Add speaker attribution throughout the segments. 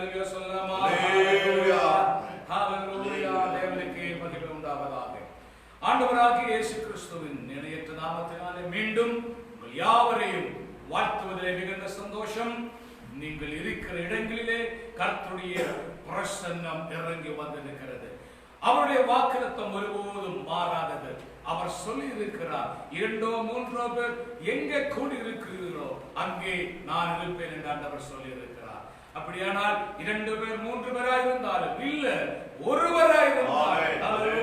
Speaker 1: ஹalleluya சொல்லலாமா? ஹalleluya ஹalleluya. தேவனுக்கே மகிமை உண்டாவதாக. ஆண்டவராகிய இயேசு கிறிஸ்துவின் இணையற்ற நாமத்தினாலே மீண்டும் உங்கள் யாவரையும் வாழ்த்துவதிலே மிகுந்த சந்தோஷம். நீங்கள் இருக்கிற இடங்களிலே கர்த்தருடைய பிரசன்னம் இறங்கி வந்திருக்கிறது. அவருடைய வாக்குத்தத்தம் ஒருபோதும் மாறாதது. அவர் சொல்லி இருக்கிறார், 2-3 பேர் எங்கே கூடி இருக்கிறீர்களோ அங்கே நான் இருப்பேன் என்று ஆண்டவர் சொல்லி இருக்கிறார். அப்படியானால் 2 பேர் 3 பேராய் இருந்தாலும் இல்ல, ஒருவராய் இருந்தாலும்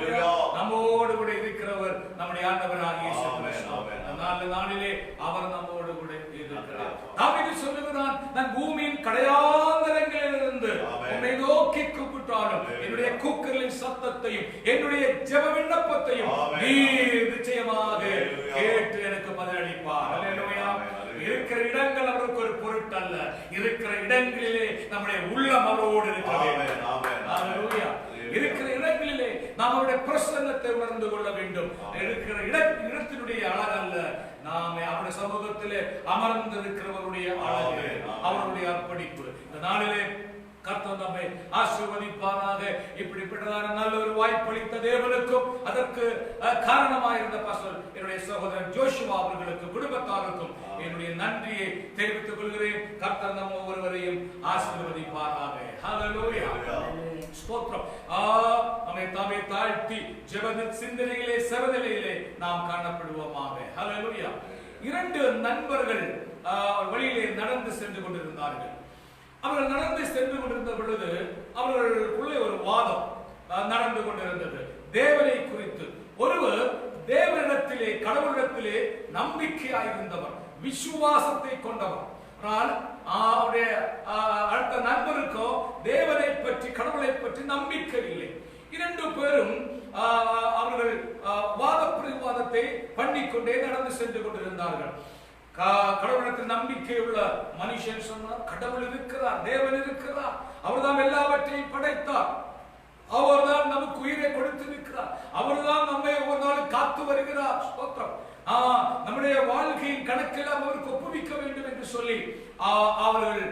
Speaker 1: நம்மோடு கூட இருக்கிறவர் நம்முடைய ஆண்டவராகிய இயேசு கிறிஸ்து. அந்த நாளிலே அவர் நம்மோடு கூட இருக்கிறார். தாவீது சொல்லுகிறான், நான் பூமியின் கடையாந்தரங்களிலிருந்து உம்மை நோக்கி கூப்பிட்டாலும் என்னுடைய கூக்குரலின் சத்தத்தையும் என்னுடைய ஜெப விண்ணப்பத்தையும் நீர் நிச்சயமாக கேட்டு எனக்கு பதிலளிப்பார். ஹல்லேலூயா. இருக்கிற இடங்கள் அவருக்கு ஒரு பொருட்டல்ல, இருக்கிற இடங்களிலே நம்முடைய உள்ளம் அவரோடு இருக்க வேண்டும். ஹல்லேலூயா. இருக்கிற இடங்களிலே நாம் அவருடைய பிரசன்னத்தை உணர்ந்து கொள்ள வேண்டும். இருக்கிற இடத்தினுடைய அழகல்ல, நாம் அவருடைய சமூகத்திலே அமர்ந்து இருக்கிறவருடைய அழகு, அவருடைய அர்ப்பணிப்பு. இந்த நாளிலே கர்த்தர் நம்மை ஆசீர்வதிப்பாராக. இப்படிப்பட்டதான நல்ல ஒரு வாய்ப்பளித்த தேவனுக்கும் அதற்கு காரணமாயிருந்த பாஸ்டர் என்னுடைய சகோதரன் ஜோஷுவா அவர்களுக்கும் குடும்பத்தாருக்கும் என்னுடைய நன்றியை தெரிவித்துக் கொள்கிறேன். கர்த்தர் நம்ம ஒவ்வொருவரையும் ஆசீர்வதிப்பாராக. ஹல்லேலூயா. ஸ்தோத்திரம். நம்மை தாமே தாழ்த்தி ஜெப சிந்தனையிலே சரநிலையிலே நாம் காணப்படுவோமாக. ஹல்லேலூயா. 2 நண்பர்கள் வழியிலே நடந்து சென்று கொண்டிருந்தார்கள். அவர்கள் நடந்து சென்று கொண்டிருந்த பொழுது அவர்களுக்குள்ளே ஒரு வாதம் நடந்து கொண்டிருந்தது தேவனை குறித்து. ஒருவர் தேவனிடத்திலே கடவுளிடத்திலே நம்பிக்கையாயிருந்தவர், விசுவாசத்தை கொண்டவர். ஆனால் அவருடைய அடுத்த நண்பருக்கோ தேவனை பற்றி கடவுளை பற்றி நம்பிக்கை இல்லை. 2 பேரும் அவர்கள் வாத பிரதிவாதத்தை பண்ணிக்கொண்டே நடந்து சென்று கொண்டிருந்தார்கள். கடவுளத்தில் நம்பிக்கை உள்ள மனுஷன் சொன்னார், கடவுள் இருக்கிறார், தேவன் இருக்கிறார், அவர்தான் எல்லாவற்றையும் படைத்தார், அவர்தான் நமக்கு உயிரை கொடுத்திருக்கிறார், அவர்தான் நம்மை ஒவ்வொரு நாளும் காத்து வருகிறார். ஸ்தோத்திரம். நம்முடைய வாழ்க்கையின் கணக்கெல்லாம் அவருக்கு ஒப்புவிக்க வேண்டும் என்று சொல்லி அவர்கள்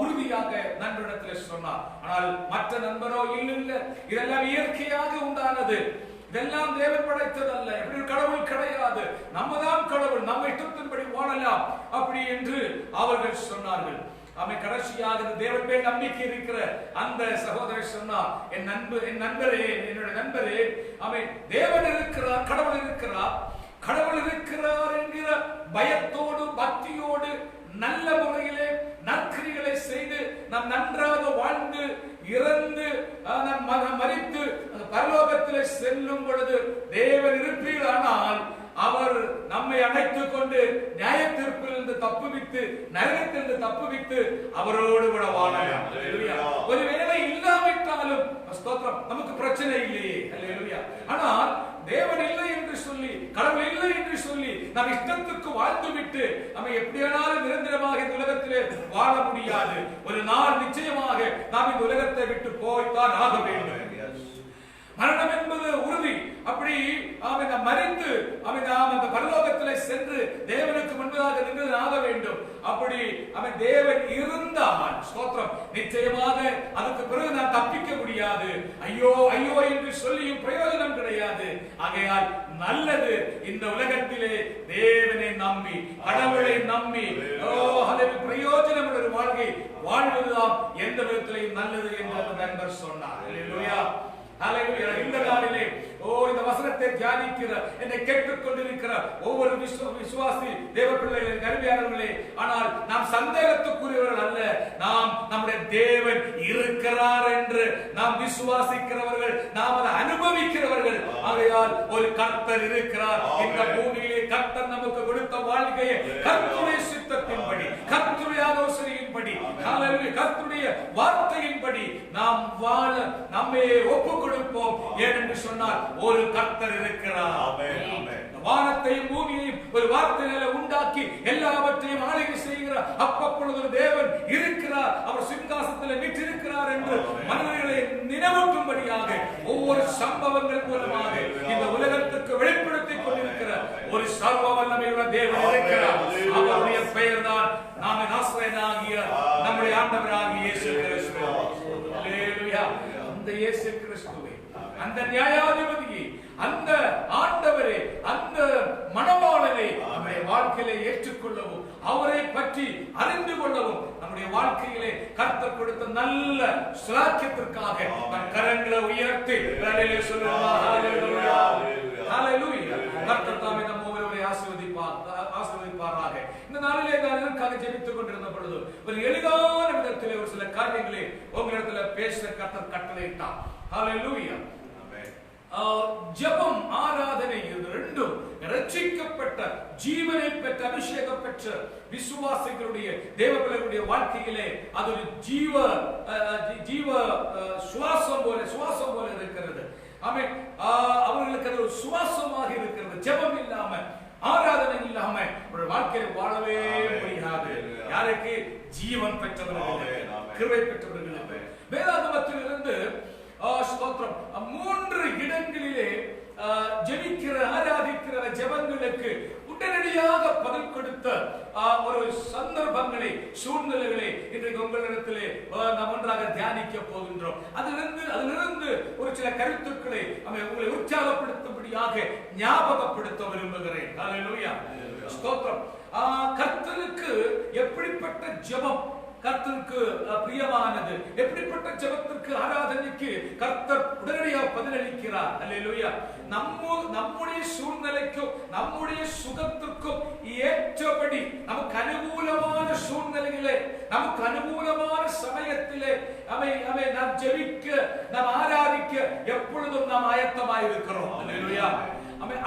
Speaker 1: உறுதியாக நண்பரிடத்தில் சொன்னார். ஆனால் மற்ற நண்பரோ இல்லை, இதெல்லாம் இயற்கையாக உண்டானது, இதெல்லாம் தேவன் படைத்ததல்ல, எப்படி கடவுள் கிடையாது, நம்ம தான் கடவுள், நம்ம இஷ்டத்தின்படி வாழலாம் அப்படி என்று அவர்கள் சொன்னார்கள். அவை கடைசியாக தேவன் மேல் நம்பிக்கை இருக்கிற அந்த சகோதரர் சொன்னார், என் நண்பரே, என்னுடைய நண்பரே, அவன் தேவன் இருக்கிறார், கடவுள் இருக்கிறார், கடவுள் இருக்கிறார் என்கிற பயத்தோடு பக்தியோடு நல்ல முறையிலே நற்கிரிகளை செய்து நாம் நன்றாக வாழ்ந்து இறந்து மரித்து பரலோகத்திலே செல்லும் பொழுது தேவன் இருப்பீரானால் அவர் நம்மை அழைத்துக் கொண்டு நியாய தீர்ப்பிலிருந்து தப்புவித்து நரகத்திலிருந்து தப்புவித்து அவரோடு கூட வாழலாம். ஒருவேளை இல்லாவிட்டாலும் ஸ்தோத்திரம், நமக்கு பிரச்சனை இல்லையே. அல்லேலூயா. ஆனால் தேவன் இல்லை என்று சொல்லி, கடவுள் இல்லை என்று சொல்லி நாம் இஷ்டத்துக்கு வாழ்ந்து விட்டு நம்ம எப்படியானாலும் நிரந்தரமாக இந்த உலகத்திலே வாழ முடியாது. ஒரு நாள் நிச்சயமாக நாம் இந்த உலகத்தை விட்டு போய்த்தான் ஆக வேண்டும். மரணம் என்பது உறுதி. அப்படி அவன் மறித்து அவன் அந்த பரலோகத்திலே சென்று தேவனுக்கு முன்பதாக நின்று ஆக வேண்டும். அப்படி அவன் தேவன் இருந்தால் ஸ்தோத்திரம், நிச்சயமாக அதுக்கு பிறகு நான் தப்பிக்க முடியாது. ஐயோ ஐயோ என்று சொல்லியும் பிரயோஜனம் கிடையாது. ஆகையால் நல்லது இந்த உலகத்திலே தேவனை நம்பி கடவுளை நம்பி பிரயோஜனம் ஒரு வாழ்க்கை வாழ்வதுதான் எந்த விதத்திலையும் நல்லது என்று அந்த நண்பர் சொன்னார். அல்லேலூயா. இந்த நாளிலே இந்த வசனத்தை தியானிக்கிற என்னை கேட்டுக் கொண்டிருக்கிற ஒவ்வொரு விசுவாசி தேவ பிள்ளைகளே, கருவியாளர்களே, ஆனால் நாம் சந்தேகத்துக்குரியவர்கள் அல்ல, நாம் நம்முடைய தேவன் இருக்கிறார் என்று நாம் விசுவாசிக்கிறவர்கள், நாம் அதை அனுபவிக்கிறவர்கள். ஆகையால் ஒரு கர்த்தர் இருக்கிறார். இந்த பூமியிலே கர்த்தர் நமக்கு கொடுத்த வாழ்க்கையை கர்த்தருடைய சித்தத்தின்படி, கர்த்தருடைய ஆலோசனையின்படி, கர்த்தருடைய வார்த்தையின்படி நாம் வாழ நம்மை ஒப்புக் கொடுப்போம். ஏனென்று சொன்னால் ஒரு கர்த்தர் இருக்கிறார். வானத்தையும் பூமியையும் ஒரு வார்த்தையில உண்டாக்கி எல்லாவற்றையும் ஆளுகை செய்கிற அப்பொழுது தேவன் இருக்கிறார், அவர் சிங்காசனத்தில் வீற்றிருக்கிறார் என்று மனிதர்களை நினைவூட்டும்படியாக ஒவ்வொரு சம்பவங்கள் மூலமாக இந்த உலகத்துக்கு வெளிப்படுத்திக் கொண்டிருக்கிற ஒரு சர்வ வல்லமையுள்ள தேவன் இருக்கிறார். அவருடைய பெயர் தான் நாம ஆசிரியனாகிய நம்முடைய ஆண்டவராகிய இயேசு கிறிஸ்து. அந்த இயேசு கிறிஸ்துவை, அந்த நியாயாதிபதியை, அந்த ஆண்டவரை, அந்த மணவாளனை நம்முடைய வாழ்க்கையிலே ஏற்றுக்கொள்ளவும், அவரை பற்றி அறிந்து கொள்ளவும், நம்முடைய வாழ்க்கையிலே கர்த்தர் கொடுத்த நல்ல சுலாக்கியத்திற்காக கரங்களை உயர்த்தி கர்த்தர் தாமே நம்ம ஒவ்வொருவரை ஆசீர்வதிப்பாராக. இந்த நாளிலே அதற்காக ஜெபித்துக் கொண்டிருந்த பொழுது ஒரு எளிதான விதத்திலே ஒரு சில காரியங்களை உங்களிடத்தில் பேச கர்த்தர் கட்டளையிட்டார். ஹல்லேலூயா. ஜெபம், ஆராதனை ரெண்டும் ரட்சிக்கப்பட்ட, ஜீவனை பெற்ற, அபிஷேகம் பெற்ற விசுவாசிகளுடைய, தேவர்களுடைய வாழ்க்கையிலே அது ஒரு ஜீவ சுவாசம் போல இருக்கிறது. ஆமென். அவர்களுக்கு அது ஒரு சுவாசமாக இருக்கிறது. ஜெபம் இல்லாம, ஆராதனை இல்லாம ஒரு வாழ்க்கையை வாழவே முடியாது. யாருக்கு? ஜீவன் பெற்றவர்களுக்கு, கிருபை பெற்றவர்களுக்கு. வேதாகமத்திலிருந்து ஸ்தோத்திரம் 3 இடங்களிலே ஜெபிக்கிற, ஆராதிக்கிற ஜெபங்களுக்கு உடனடியாக பதில் கொடுத்த ஒரு சந்தர்ப்பங்களை, சூழ்நிலைகளை இன்றைக்கு உங்களிடத்திலே நாம் ஒன்றாக தியானிக்க போகின்றோம். அதிலிருந்து ஒரு சில கருத்துக்களை உங்களை உற்சாகப்படுத்தும்படியாக ஞாபகப்படுத்த விரும்புகிறேன். ஹல்லேலூயா. ஸ்தோத்திரம். கர்த்தருக்கு எப்படிப்பட்ட ஜெபம் கர்த்தருக்கு பிரியமானது, எப்படிப்பட்ட ஜெபத்திற்கு, ஆராதனைக்கு கர்த்தர் உடனடியாக பதிலளிக்கிறார். அல்லேலூயா. நம்முடைய சூழ்நிலைக்கும் நம்முடைய சுகத்திற்கும் ஏற்றபடி, நமக்கு அனுகூலமான சூழ்நிலையிலே, நமக்கு அனுகூலமான சமயத்திலே அவை நாம் ஜெபிக்க, நாம் ஆராதிக்க எப்பொழுதும் நாம் ஆயத்தமாயிருக்கிறோம். அல்லேலூயா.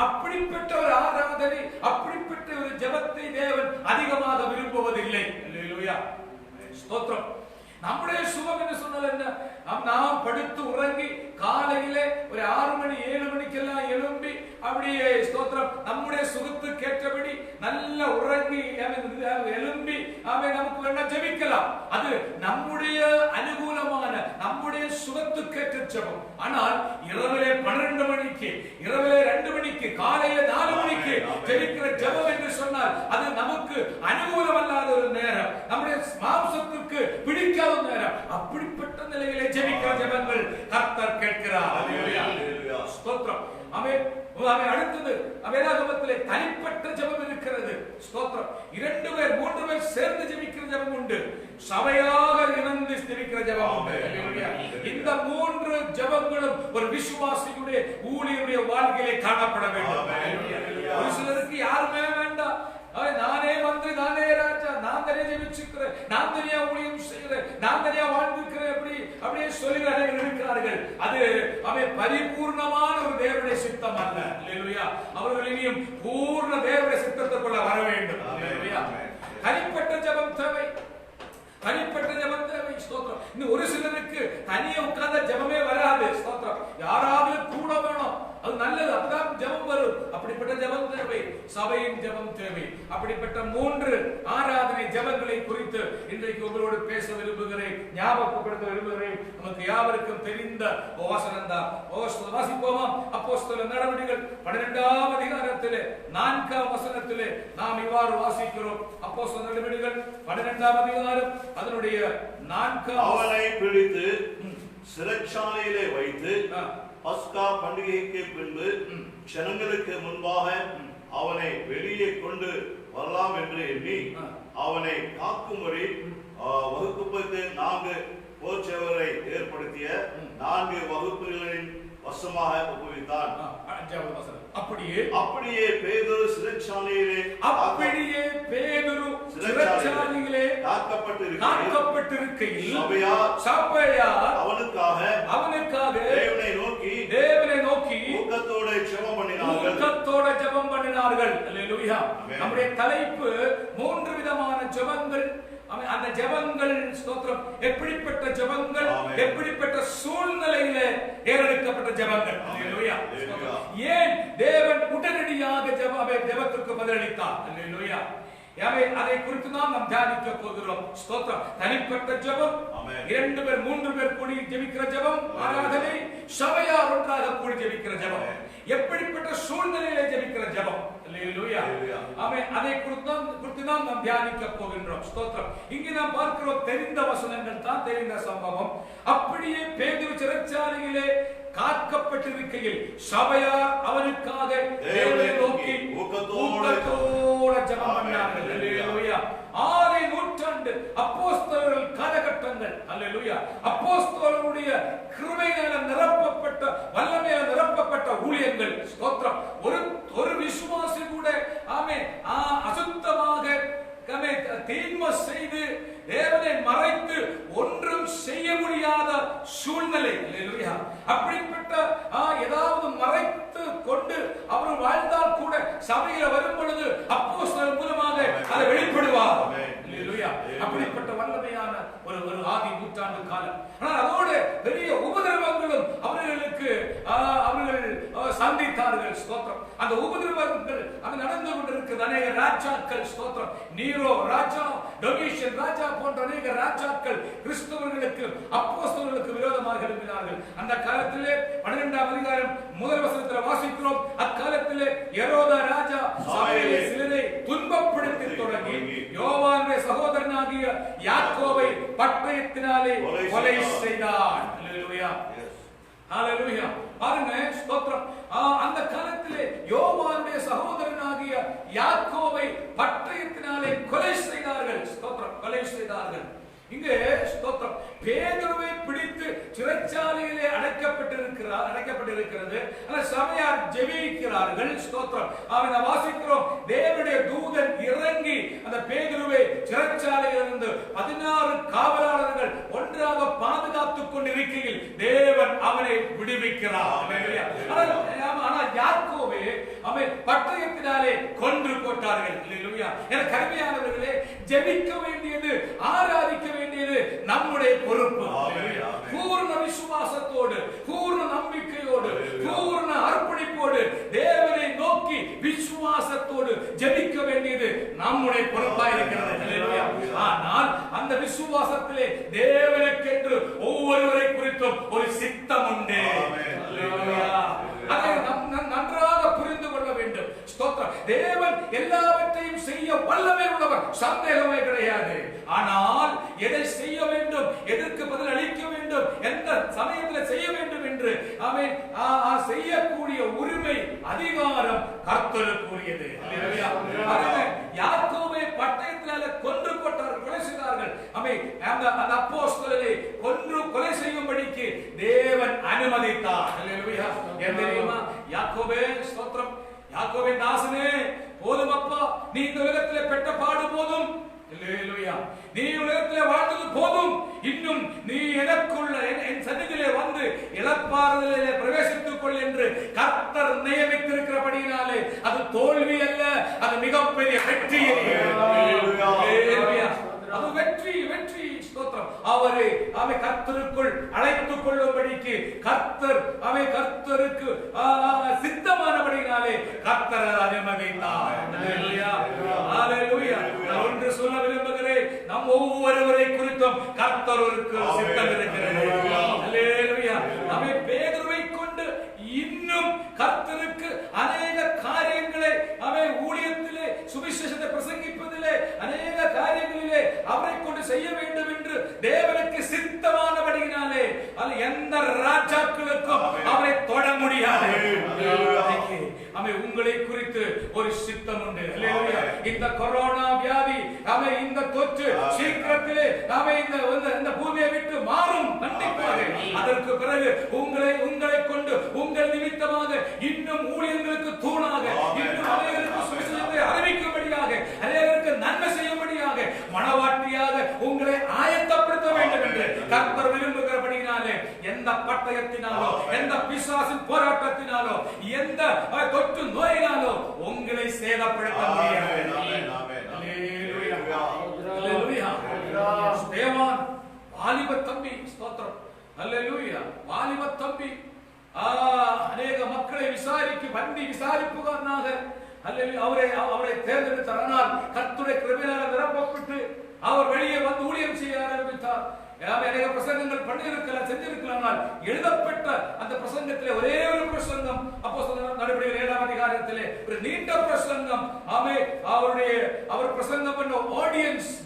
Speaker 1: அப்படிப்பட்ட ஒரு ஆராதனை, அப்படிப்பட்ட ஒரு ஜெபத்தை தேவன் அதிகமாக விரும்புவதில்லை. அல்லேலூயா. ஸ்தோத்திரம். நம்முடைய சுகம் என்று சொன்னால் என்ன? நாம் படுத்து உறங்கி காலையிலே ஒரு 6 மணி 7 மணிக்கெல்லாம் எழும்பி அப்படியே ஸ்தோத்திரம் நம்முடைய சுகத்துக்கு ஏற்றபடி நல்ல உறங்கி எழும்பி நமக்கு வேணா ஜெபிக்கலாம். அது நம்முடைய அனுகூலமான, நம்முடைய சுகத்துக்கேற்ற ஜெபம். ஆனால் இரவிலே 12 மணிக்கு, இரவிலே 2 மணிக்கு, காலையில 4 மணிக்கு ஜெபிக்கிற ஜெபம் என்று சொன்னால் அது நமக்கு அனுகூலமல்லாத ஒரு நேரம், நம்முடைய மாம்சத்துக்கு பிடிக்காத நேரம். அப்படிப்பட்ட நிலையிலே ஜெபிக்கிற ஜெபங்கள் கர்த்தர் கேட்கிறார். அல்லேலூயா. ஸ்தோத்திரம். அடுத்தது வேதாகமத்திலே தனிப்பட்ட ஜெபம் இருக்கிறது. ஸ்தோத்திரம். 2 பேர் 3 பேர் சேர்ந்து ஜெபிக்கிற ஜெபம் உண்டு. சபையாக இணைந்து ஜெபிக்கிற ஜெபம் உண்டு. அல்லேலூயா. இந்த 3 ஜெபங்களும் ஒரு விசுவாசியுடைய, ஊழியருடைய வாழ்க்கையிலே காணப்பட வேண்டும். ஒரு சிலருக்கு யாருமே வேண்டாம், நானே மந்திரி, நானே ராஜா, நான் தனியா ஜெபிச்சுக்கிறேன், நான் தனியா ஊழியம் செய்கிறேன், நான் தனியா வாழ்ந்துக்கிறேன், அப்படியே சொல்லுகிற இருக்கிறார்கள். அது பரிபூர்ணமான ஒரு தேவனுடைய சித்தம் அல்ல. அல்லேலூயா. அவர்கள் இனியும் பூர்ண தேவனுடைய சித்தத்துக்குள்ள வர வேண்டும். அல்லேலூயா. தனிப்பட்ட ஜெபம் தேவை, தனிப்பட்ட ஜெபம் தேவை. ஸ்தோத்திரம். இன்னும் ஒரு சிலருக்கு தனியா உட்கார்ந்த ஜெபமே வராது. ஸ்தோத்திரம். யாராவது கூட வேணும், அது நல்லது, அப்பதான் ஜெபம் வரும். அப்படிப்பட்ட ஜெபம் தேவை, சபையின் ஜெபம் தேவை. அப்படிப்பட்ட 3 ஆராதனை ஜெபங்களை குறித்து இன்றைக்கு உங்களோடு பேச விரும்புகிறேன், ஞாபகப்படுத்த விரும்புகிறேன். நமக்கு யாவருக்கும் தெரிந்த வசனம் தான். வாசிப்போமா? அப்போஸ்தலர் நடவடிக்கைகள் 12ஆம் அதிகாரத்திலே 4ஆம் வசனத்திலே நாம் இவ்வாறு வாசிக்கிறோம். அப்போஸ்தலர் நடவடிக்கைகள் 12ஆம் அதிகாரம் அதனுடைய 4ஆம்
Speaker 2: அவனை பிடித்து சிறைச்சாலையிலே வைத்து பஸ்கா பண்டிகைக்கு பின்பு ஜனங்களுக்கு முன்பாக அவனை வெளியே கொண்டு வரலாம் என்று எண்ணி அவனை காக்கும்படி வகுப்புக்கு 4 போர்ச்சேவரை ஏற்படுத்திய 4 வகுப்புகளின் வசமாக ஒப்புவித்தான். அப்படியே பேதுரு சிறைச்சாலையிலே காக்கப்பட்டிருக்கையில் சபையார் அவனுக்காக தேவனை நோக்கி ஊக்கத்தோட ஜெபம் பண்ணினார்கள். அல்லேலூயா. நம்முடைய தலைப்பு 3 விதமான ஜெபங்கள். அந்த ஜெபங்கள் ஸ்தோத்திரம் எப்படிப்பட்ட ஜெபங்கள், எப்படிப்பட்ட சூழ்நிலையில ஏறெடுக்கப்பட்ட ஜெபங்கள். அல்லேலூயா. ஏன் தேவன் உடனடியாக ஜெபத்துக்கு பதிலளித்தார்? அல்லேலூயா. அதை குறித்து தான் நாம் தியானிக்க போகிறோம். ஸ்தோத்திரம். தனிப்பட்ட ஜெபம், 2 பேர் 3 பேர் கூடி ஜெபிக்கிற ஜெபம் ஆராதனை, சபையார் ஒன்றாக கூடி ஜெபிக்கிற ஜெபம், எப்படிப்பட்ட சூழ்நிலையில ஜெபிக்கிற ஜெபம்,
Speaker 1: அல்லேலூயா. ஆமென். அதை குறித்து நாம் தியானிக்க போகின்றோம். ஸ்தோத்திரம். இங்கே நாம் பார்க்கிறோம் தெரிந்த வசனங்கள் தான், தெரிந்த சம்பவம். அப்படியே பேதுரு சிறைச்சாலையிலே காக்கப்பட்டிருக்கையில் சபையார் அவனுக்காக தேவனை நோக்கி ஊக்கத்தோட ஜெபம் பண்ணார்கள். அல்லேலூயா. 6 நூற்றாண்டு அப்போஸ்தலர்கள் காலகட்டங்கள். அல்லேலூயா. அப்போஸ்தலருடைய கிருபையினால நிரப்பப்பட்ட, வல்லமையால் நிரப்பப்பட்ட ஊழியங்கள். ஸ்தோத்திரம். ஒரு விசுவாசி கூட ஆமென் அசுத்தமாக தீமை செய்து தேவனை மறைத்து ஒன்றும் செய்ய முடியாத சூழ்நிலை. அல்லேலூயா. அப்படிப்பட்ட ஏதாவது மறைத்து கொண்டு அவர் வாழ்ந்தால் கூட சபையில் வரும் பொழுது அப்போஸ்தலர் மூலமாக அதை வெளிப்படுவார். அல்லேலூயா. அப்படிப்பட்ட வல்லமையான ஒரு ஆதி நூற்றாண்டு காலம். ஆனால் அதோடு பெரிய உபதிரவங்களும் அவர்கள் சந்தித்தார்கள். ஸ்தோத்திரம். அந்த உபதிரவங்கள் அது நடந்து கொண்டிருக்கிறது. அநேக ராஜாக்கள். ஸ்தோத்திரம். நீரோ ராஜா, டொமிஷியன் ராஜா போன்ற அநேக ராஜாக்கள் கிறிஸ்தவர்களுக்கு அப்போஸ்தலர்களுக்கு விரோதமாக எழுப்பினார்கள். அந்த காலத்திலே 12ஆம் அதிகாரம் முதல் வசனத்தில் வாசிக்கிறோம். அக்காலத்திலே எரோதா ராஜா சபையிலே சிலரை துன்பப்படுத்தி தொடங்கி யோவானுடைய சகோதரனாகிய யாக்கோபை பட்டயத்தினாலே கொலை செய்தான். அல்லேலூயா. ஹalleluya. பாருங்க. ஸ்தோத்திரம். அந்த காலத்திலே யோவானுடைய சகோதரனாகிய யாக்கோபை பட்டயத்தினாலே கொலை செய்தார்கள். ஸ்தோத்திரம். கொலை செய்தார்கள். இங்கே ஸ்தோத்திரம். பேதுருவை பிடித்து சிறைச்சாலையிலே அடைக்கப்பட்டிருக்கிறது. சபையார் ஜெபிக்கிறார்கள். ஸ்தோத்திரம். அவனை வாசிக்கிறோம். தேவனுடைய தூதன் இறங்கி அந்த பேதுருவை சிறைச்சாலையிலிருந்து 16 காவலாளர்கள் ஒன்றாக பாதுகாத்துக் கொண்டிருக்கையில் தேவன் அவனை விடுவிக்கிறார். ஆனால் யாக்கோபை அவன் பட்டயத்தினாலே கொன்று போட்டார்கள். அல்லேலூயா. எனக்கு அருமையானவர்களே, ஜெபிக்க வேண்டியது, ஆராதிக்க வேண்டியது நம்முடைய பொறுப்பு. பூர்ண விசுவாசத்தோடு, பூர்ண நம்பிக்கையோடு, பூர்ண அர்ப்பணிப்போடு தேவனை நோக்கி விசுவாசத்தோடு ஜெபிக்க வேண்டியது நம்முடைய பொறுப்பாக இருக்கிறது. ஆனால் அந்த விசுவாசத்திலே தேவனுக்கென்று ஒவ்வொருவரை குறித்தும் ஒரு சித்தம் உண்டு. அதை நன்றாக புரிந்து கொள்ள வேண்டும். ஸ்தோத்திரம். தேவன் எல்லாவற்றையும் செய்ய வல்லமை உள்ளவர், சந்தேகமே கிடையாது. ஆனால் எதை செய்ய வேண்டும், எதற்கு பதில் அளிக்க வேண்டும், எந்த சமயத்தில் செய்ய வேண்டும் என்று அவன் செய்யக்கூடிய உரிமை, அதிகாரம் கர்த்தருக்குரியது. யாக்கோபை பட்டயத்தினால கொன்று போட்டார்கள், கொலை செய்தார்கள். அந்த அப்போஸ்தலரை கொலை செய்யும்படிக்கு தேவன் அனுமதித்தார். அல்லேலூயா. ஏன் தெரியுமா? யாக்கோபே ஸ்தோத்திரம். யாக்கோபே தாசனே, போதும் அப்பா, நீ இந்த உலகத்திலே பெற்ற பாடு போதும். அல்லேலூயா. நீ உலகத்திலே வாழ்ந்தது போதும். இன்னும் நீ எனக்குள்ள என் சந்நிதியிலே வந்து இளப்பாறுதலிலே பிரவேசித்துக் கொள் என்று கர்த்தர் நியமித்திருக்கிறபடியினாலே அது தோல்வி அல்ல, அது மிகப்பெரிய வெற்றி. அல்லேலூயா. அது வெற்றி, வெற்றி. ஸ்தோத்திரம். அவரை கர்த்தருக்குள் அழைத்துக் கொள்ளும்படிக்கு கர்த்தருக்கு சித்தமானபடியினாலே கர்த்தர் அனுமதித்தார். அல்லேலூயா. அல்லேலூயா. ஒன்று சொல்ல விரும்புகிறேன், நம் ஒவ்வொருவரை குறித்தும் கர்த்தருக்கு சித்தம் இருக்கிறது. அல்லேலூயா. நம்மை பேதுருவை கொண்டு இன்னும் கர்த்தருக்கு அநேக காரியங்களை ஊழியத்திலே, சுவிசேஷத்தை பிரசங்கிப்பதிலே, அநேக காரியங்களிலே அவரை கொண்டு செய்ய வேண்டும் என்று தேவனுக்கு சித்தமானபடியினாலே எந்த ராஜாக்களுக்கும் அவரை தொட முடியாது. உங்களை குறித்து ஒரு சித்தம் உண்டு. இந்த கொரோனா வியாதி, இந்த தொற்று சீக்கிரத்திலே இந்த பூமியை விட்டு மாறும். கண்டிப்பாக அதற்கு பிறகு உங்களை கொண்டு உங்கள் நிமித்தமாக இன்னும் ஊழியர்களுக்கு தூணாக, இன்னும் அநேகருக்கு சுவிசேஷத்தை அறிவிக்கும்படியாக, அநேகருக்கு நன்மை செய்யும்படியாக, மனவாட்டியாக உங்களை ஆயத்தப்படுத்த வேண்டும் என்று கர்த்தர் விரும்புகிறபடியினாலே எந்த பட்டயத்தினாலோ, எந்த பிசாசின் போராட்டத்தினாலோ, எந்த தொற்று நோயினாலோ உங்களை சேதப்படுத்த முடியாது. ஸ்தேவான் வாலிப தம்பி. ஸ்தோத்திரம். அல்லேலூயா. வாலிப தம்பி அநேக மக்களை விசாரிப்புகாரனாக அவரை தேர்ந்தெடுத்தார். ஆனால் கர்த்தருடைய கிருபையினால் நிரப்பப்பட்டு அவர் வெளியே வந்து ஊழியம் செய்ய ஆரம்பித்தார். அநேக பிரசங்கங்கள் பண்ணியிருக்கலாம், செஞ்சிருக்கலாம். எழுதப்பட்ட அந்த பிரசங்கத்திலே ஒரே ஒரு பிரசங்கம், அப்போஸ்தலர் நடவடிக்கைகள் 7ஆம் அதிகாரத்திலே ஒரு நீண்ட பிரசங்கம்.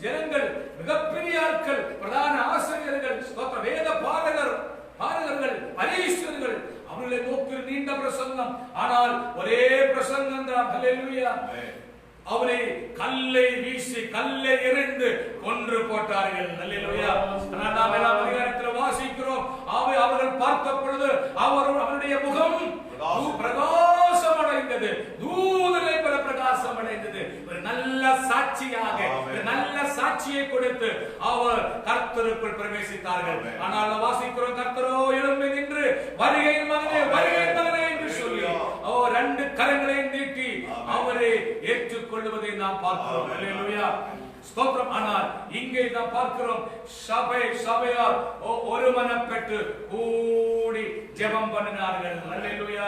Speaker 1: ஜனங்கள், மிகப்பெரிய ஆட்கள், பிரதான ஆசிரியர்கள், வேத பாரகர்கள், பரீஸ்வரர்கள், அவர்களை நோக்கி நீண்ட பிரசங்கம். ஆனால் ஒரே பிரசங்கம் தான். ஹல்லேலூயா. அவரை கல்லை வீசி கல்லை எறிந்து கொன்று போட்டார்கள். ஹல்லேலூயா. நாம் எல்லாம் அதிகாரத்தில் வாசிக்கிறோம். அவர்கள் பார்த்த பொழுது அவருடைய முகம் பிரகாசம் அடைந்தது, தூதரை போல பிரகாசம் அடைந்தது. ஒரு நல்ல சாட்சியாக, நல்ல சாட்சியை கொடுத்து அவர் கர்த்தருக்குள் பிரவேசித்தார்கள். ஆனால் வாசிக்கிறோம், கர்த்தரோ எழும்பி நின்று வருகையின் மகனே, வருகையின் மகனே என்று சொல்லி அவர் 2 கரங்களை நீட்டி அவரை ஏற்றுக்கொள்வதை நாம் பார்க்கிறோம். ஹல்லேலூயா. ஸ்தோத்திரம். ஆனால் இங்கே நாம் பார்க்கிறோம், சபையார் ஒருமனப்பட்டு கூடி ஜெபம் பண்ணினார்கள். ஹல்லேலூயா.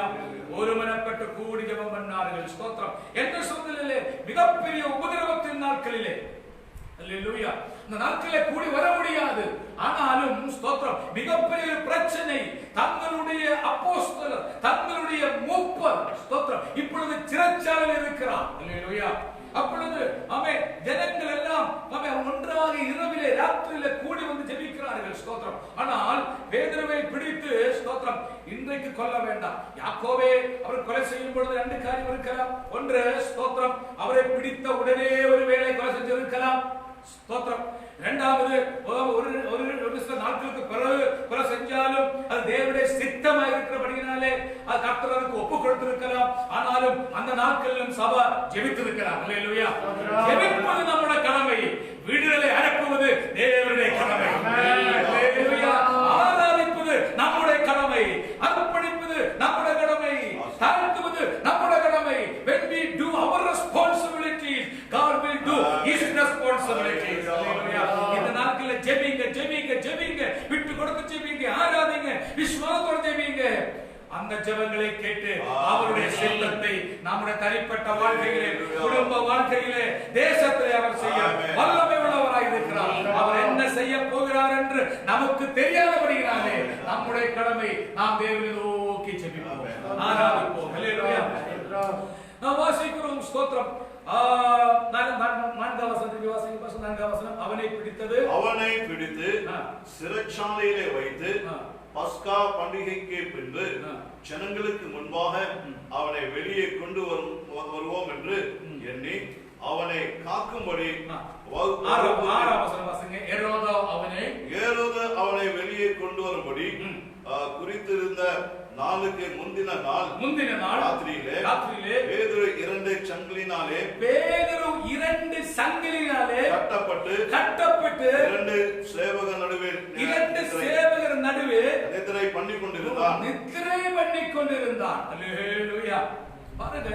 Speaker 1: ஒருமனப்பட்டு கூடி ஜெபம் பண்ணினார்கள். ஸ்தோத்திரம். எந்த சூழ்நிலையிலே? மிகப்பெரிய உபதிரவத்தின் நாட்களிலே. ஹல்லேலூயா. இந்த நாட்களிலே கூடி வர முடியாது. ஆனாலும் ஸ்தோத்திரம், மிகப்பெரிய பிரச்சனை. தங்களுடைய அப்போஸ்தலர், தங்களுடைய மூப்பர் ஸ்தோத்திரம் இப்பொழுது சிறைச்சாலையில் இருக்கிறார். ஹல்லேலூயா. அப்பொழுது ஜனங்கள் எல்லாம் ஒன்றாக இரவிலே ராத்திரியிலே கூடி வந்து ஜெபிக்கிறார்கள். ஸ்தோத்திரம். ஆனால் பேதுருவை பிடித்து ஸ்தோத்திரம் இன்றைக்கு கொல்ல வேண்டாம். யாக்கோபே அவர் கொலை செய்யும் பொழுது 2 காரியம் இருக்கலாம். ஒன்று ஸ்தோத்திரம், அவரை பிடித்த உடனே ஒரு வேளை கொலை செஞ்சிருக்கலாம். ஸ்தோத்திரம். இரண்டாவது, ஒரு சில நாட்களுக்கு பிறகு கொலை செஞ்சாலும் அது தேவனுடைய சித்தமாக இருக்கிறபடியினாலே அது கர்த்தருக்கு ஒப்பு கொடுத்திருக்கலாம். ஆனாலும் அந்த நாட்களிலும் சபை ஜெபித்திருக்கிறார். ஹல்லேலூயா. ஜெபிப்பது நம்முடைய கடமை, விடுதலை அனுப்புவது தேவனுடைய கடமை. ஹல்லேலூயா. ஆராதிப்பது நம்முடைய கடமை, அர்ப்பணிப்பது நம்முடைய கடமை, தாழ்த்துவது நம்முடைய கடமை. When we do our responsibilities, God will do His responsibilities. Hallelujah. இந்த நாட்களில் ஜெபிங்க, ஜெபிங்க, ஜெபிங்க, விட்டு கொடுத்து ஜெபிங்க, ஆராதிங்க, விசுவாசத்தோடு ஜெபிங்க. அந்த ஜெபங்களை கேட்டு அவருடைய சித்தத்தை நம்முடைய தனிப்பட்ட வாழ்க்கையிலே, குடும்ப வாழ்க்கையிலே, தேசத்திலே அவர் செய்ய வல்லமை உள்ளவராய் இருக்கிறார். அவர் என்ன செய்ய போகிறார் என்று நமக்கு தெரியாதபடியினாலே நம்முடைய கடமை நாம் தேவனை நோக்கி ஜெபிப்போம், ஆராதிப்போம். ஹல்லேலூயா. நாம் வாசிக்கிறோம். ஸ்தோத்திரம். 4 வசனம், அவனை பிடித்து சிறைச்சாலையிலே வைத்து பஸ்கா பண்டிகைக்கு பின்பு ஜனங்களுக்கு முன்பாக அவனை வெளியே கொண்டு வருவோம் என்று எண்ணி அவனை காக்கும்படி அவனை வெளியே கொண்டு வரும்படி குறித்திருந்த நாளுக்கு முந்தின நாள் ராத்திரியிலே பேதுரு 2 சங்கிலினாலே கட்டப்பட்டு 2 சேவகர் நடுவே நித்திரை பண்ணி கொண்டிருந்தான். ஹல்லேலூயா. பாருங்க,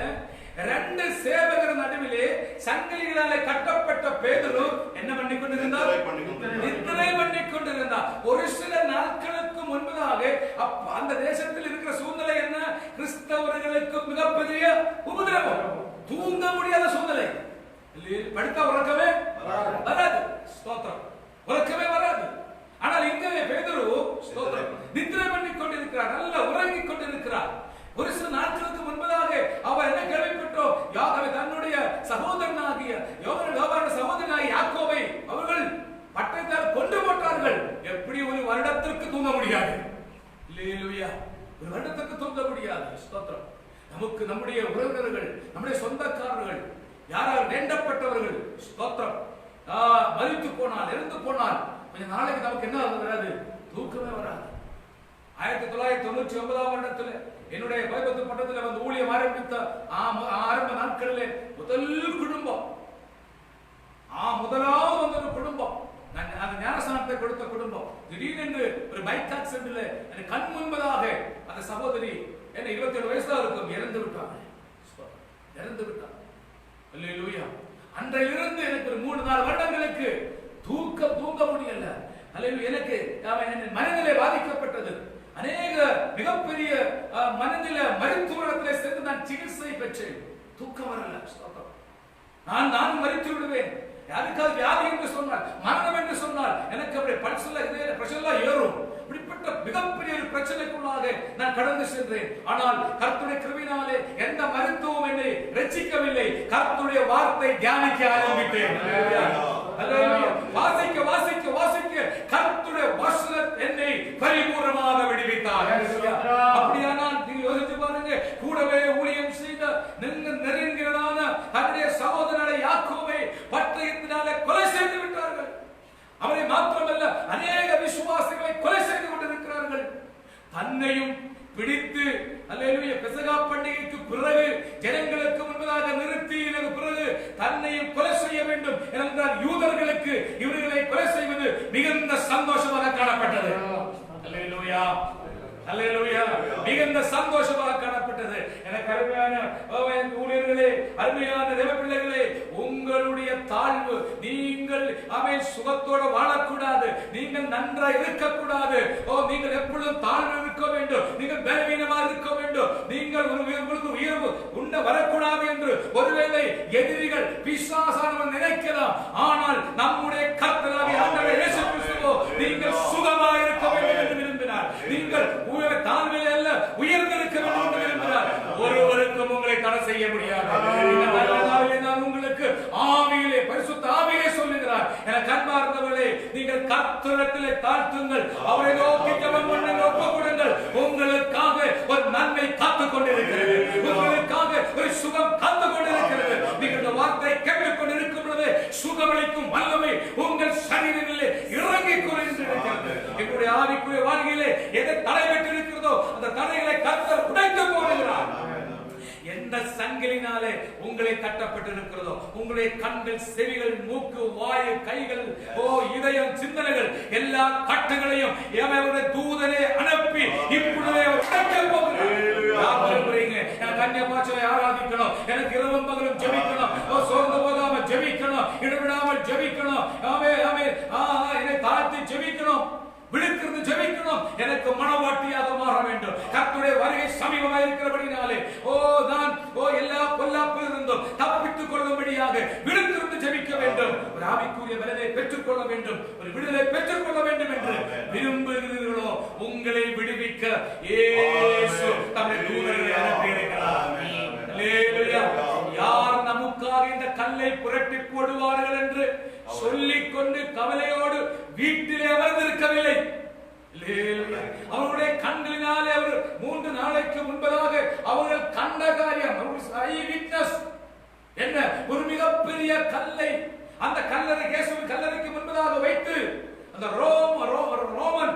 Speaker 1: 2 சேவகர் நடுவிலே சங்கிலிகளாலே கட்டப்பட்ட பேதுரு என்ன பண்ணி கொண்டிருந்தார்? நித்திரை பண்ணி கொண்டிருந்தார். ஒரு சில நாட்களுக்கு முன்பதாக அந்த தேசத்தில் இருக்கிற சூழ்நிலை என்ன? கிறிஸ்தவர்களுக்கு மிகப்பெரிய உபதிரவம், தூங்க முடியாத சூழ்நிலை. படுத்த உறக்கமே வராது. ஸ்தோத்திரம். உறக்கமே வராது. ஆனால் இங்கே பேதுரு ஸ்தோத்திரம் நித்திரை பண்ணி கொண்டிருக்கிறார், நல்ல உறங்கிக் கொண்டிருக்கிறார். ஒரு சில நாட்களுக்கு முன்பதாக அவர் என்ன கேள்விப்பட்டோம்? தன்னுடைய சகோதரனாகிய சகோதரனாகிய யாக்கோபை அவர்கள் பட்டயத்தால் கொண்டு போட்டார்கள். எப்படி? ஒரு வருடத்திற்கு தூங்க முடியாது. ஹல்லேலூயா. ஒரு வருடத்திற்கு தூங்க முடியாது. ஸ்தோத்திரம். நமக்கு நம்முடைய உறவினர்கள், நம்முடைய சொந்தக்காரர்கள், யாரால் வேண்டப்பட்டவர்கள் ஸ்தோத்திரம் மரித்து போனால், இறந்து போனால் கொஞ்ச நாளைக்கு நமக்கு என்ன வராது? தூக்கமே வராது. 1999 வருடத்தில் என்னுடைய பைபத்து பட்டத்தில் வந்து ஊழியம் ஆரம்பித்த ஆரம்ப நாட்களிலே முதலாவது வந்த ஒரு குடும்பம், அந்த ஞானஸ்நானத்தை கொடுத்த குடும்பம், திடீரென்று ஒரு பைக் ஆக்சிடென்ட்ல எனக்கு கண் முன்பதாக அந்த சகோதரி என்ன 27 வயசுல இருக்கும் இறந்து விட்டாங்க. அல்லேலூயா. அன்றையிலிருந்து எனக்கு ஒரு 3-4 வருடங்களுக்கு தூங்க முடியல. அல்லேலூயா. எனக்கு மனதிலே பாதிக்கப்பட்டது. அநேக மிகப்பெரிய மனதில மருத்துவத்திலே சென்று நான் சிகிச்சை பெற்றேன். தூக்கம் வரல. நான் மரித்து விடுவேன். யாருக்காவது வியாதி என்று சொன்னால், மரணம் என்று சொன்னால் எனக்கு அப்படியே பிரஷர்ல ஏறும். இப்படிப்பட்ட மிகப்பெரிய ஒரு பிரச்சனைக்குள்ளாக நான் கடந்து சென்றேன். ஆனால் கர்த்தருடைய கிருபையினாலே எந்த மருத்துவம் என்னை ரட்சிக்கவில்லை. கர்த்தருடைய வார்த்தை தியானிக்க ஆரம்பித்தேன். அல்லேலூயா. வாசிக்க வாசிக்க வாசிக்க கர்த்தருடைய வசனம் என்னை பரிபூர்ணமாக விடுவித்தார். அப்படியானால் நீங்க யோசிச்சு பாருங்க, கூடவே ஊழியம் செய்த நெருங்கியதான தன்னுடைய சகோதரனை யாக்கோபை பட்டயத்தினாலே கொலை செய்து விட்டார்கள். அவரை மாத்திரமல்ல, அநேக விசுவாசிகளை கொலை செய்து கொண்டிருக்கிறார்கள். தன்னையும் பிடித்து அல்லேலூயா பெசகா பண்டிகைக்கு பிறகு ஜனங்களுக்கு முன்பதாக நிறுத்தின பிறகு தன்னையும் கொலை செய்ய வேண்டும் என்றால் யூதர்களுக்கு இவர்களை கொலை செய்வது மிகுந்த சந்தோஷமாக காணப்பட்டது. அல்லேலூயா அல்லேலூயா. மிகுந்த சந்தோஷமாக காணப்பட்டது. எனக்கு அருமையான ஊழியர்களே, அருமையான தேவ பிள்ளைகளே, உங்களுடைய தாழ்வு, நீங்கள் சுகத்தோடு வாழக்கூடாது, நீங்கள் நன்றாக இருக்கக்கூடாது. நீங்கள் எப்பொழுதும் தாழ்வு இருக்க வேண்டும், நீங்கள் பலவீனமாக இருக்க வேண்டும், நீங்கள் உங்களுக்கு உயர்வு உண்ட வரக்கூடாது என்று ஒருவேளை எதிரிகள் பிசாசானவன் நினைக்கலாம். ஆனால் நம்முடைய கர்த்தராகிய ஆண்டவர் இயேசு கிறிஸ்து நீங்கள் சுகமாக இருக்க வேண்டும் என்று விரும்பினார். நீங்கள் தாழ்மையில் அல்ல உயர்ந்திருக்க வேண்டும் என்று விரும்பினார். ஒருவருக்கும் உங்களை தடை செய்ய முடியாது. நான் உங்களுக்கு ஆவியிலே பரிசுத்த ஆவியிலே சொல்லுகிறார், எனக்கு அன்பார்ந்தவர்களே, நீங்கள் கர்த்தரிடத்திலே தாழ்த்துங்கள், அவரை நோக்கி ஜெபம் பண்ணுங்கள், ஒப்புக்கொடுங்கள். உங்களுக்காக ஒரு நன்மை காத்துக் கொண்டிருக்கிறது, உங்களுக்காக ஒரு சுகம் காத்துக் கொண்டிருக்கிறது. நீங்கள் இந்த வார்த்தை கேட்டுக் கொண்டிருக்கும் பொழுது சுகமளிக்கும் வல்லமை உங்கள் சரீரங்களிலே இறங்கிக் கொண்டிருக்கிறது. எங்களுடைய ஆவிக்குரிய வாழ்க்கையிலே எதை தடைபட்டு இருக்கிறதோ அந்த தடைகளை கர்த்தர் உடைத்து போடுகிறார். எந்த சங்கிலினாலே உங்களை கட்டப்பட்டிருக்கிறதோ, உங்களுடைய கண்கள், செவிகள், மூக்கு, வாயு, கைகள், இதயம், சிந்தனைகள் எல்லா கட்டுகளையும் எவருடைய தூதனை அனுப்பி இப்பொழுதே உடைக்க போகிறார். எனக்கு அந்நியபாஷையை ஆராதிக்கணும், எனக்கு இரவும் பகலும் ஜெபிக்கணும், சோர்ந்து போகாம ஜெபிக்கணும், இடைவிடாமல் ஜெபிக்கணும், என்னை தாழ்த்தி ஜெபிக்கணும், விழித்திருந்து ஜெபிக்கணும், எனக்கு மனவாட்டியாக மாற வேண்டும். கர்த்தருடைய வருகை சமீபமாக இருக்கிறபடினாலே நான் எல்லா பொல்லாப்பில் இருந்தும் தப்பித்துக் கொள்ளும்படியாக விழித்திருந்து ஜெபிக்க வேண்டும். ஒரு ஆவிக்குரிய பலனை பெற்றுக் கொள்ள வேண்டும், ஒரு விடுதலை பெற்றுக் கொள்ள வேண்டும் என்று விரும்புகிறீர்களோ உங்களை விடுவிக்க இயேசு தம்முடைய தூதர்களை அனுப்பியிருக்கிறார். அல்லேலூயா. யார் நமக்காக இந்த கல்லை புரட்டி போடுவார்கள் என்று சொல்லிக் கொண்டு கவலையோடு வீட்டிலே அமர்ந்திருக்கவில்லை. அவருடைய கண்களினாலே அவர் 3 நாளைக்கு முன்பதாக அவர்கள் கண்ட காரியம் என்ன, ஒரு மிகப்பெரிய கல்லை அந்த கல்லறை இயேசுவின் கல்லறைக்கு முன்பதாக வைத்து அந்த ரோமன்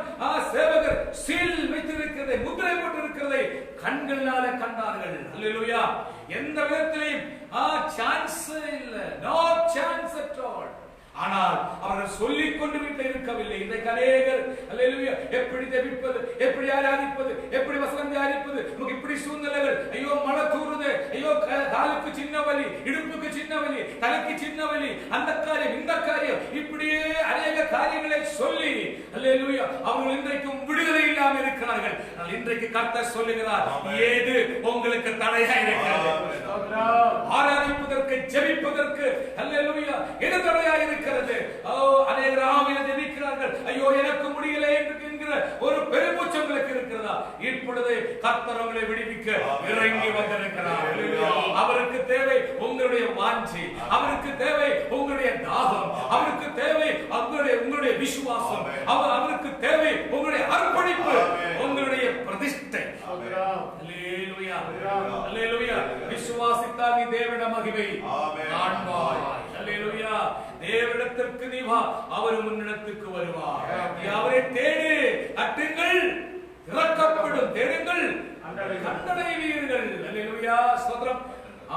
Speaker 1: சேவகர் சீல் வைத்திருக்கிறதை, முத்திரை போட்டிருக்கிறதை கண்களினாலே கண்டார்கள். அல்லேலூயா. எந்த விதத்திலையும் சான்ஸ் இல்ல, நோ சான்ஸ் அட் ஆல். ஆனால் அவர்கள் சொல்லிக் கொண்டு வீட்டில் இருக்கவில்லை. இன்றைக்கு அநேகர் அல்லேலூயா எப்படி ஜெபிப்பது, எப்படி ஆராதிப்பது, எப்படி வசனம் தியானிப்பது, நமக்கு இப்படி சூழ்நிலைகள், ஐயோ மழை தூறுது, ஐயோ காலுக்கு சின்ன வலி, இடுப்புக்கு சின்ன வலி, தலைக்கு சின்ன வலி, அந்த காரியம் இந்த காரியம், இப்படியே அநேக காரியங்களை சொல்லி அல்லேலூயா அவர்கள் இன்றைக்கும் விடுதலை இல்லாமல் இருக்கிறார்கள். ஆனால் இன்றைக்கு கர்த்தர் சொல்லுகிறார், ஏது உங்களுக்கு தடையா இருக்கிறது? ஆராதிப்பதற்கு, ஜெபிப்பதற்கு அல்லேலூயா எது தடையா இருக்கிறது? அநேகர் ஆவியில் ஜெபிக்கிறார்கள், ஐயோ எனக்கு முடியல என்கிற ஒரு பெருமூச்சங்களுக்கு இருக்கிறதா? இப்பொழுது கர்த்தர் உங்களை விடுவிக்க இறங்கி வந்திருக்கிறார். அவருக்கு தேவை உங்களுடைய வாஞ்சை, அவருக்கு தேவை உங்களுடைய தாகம், அவருக்கு தேவை உங்களுடைய விசுவாசம், அவருக்கு தேவை உங்களுடைய அர்ப்பணிப்பு, உங்களுடைய பிரதிஷ்டை. அல்லேலூயா அல்லேலூயா. விசுவாசித்தால் நீ தேவனுடைய மகிமை காண்பாய். அல்லேலூயா. தேவனிடத்திற்கு நீ வா, அவர் உன்னிடத்துக்கு வருவார். நீ அவரை தேடு, தட்டுங்கள், திறக்கப்படும், தேடுங்கள், கண்டடைவீர்கள். அல்லேலூயா. ஸ்தோத்திரம்.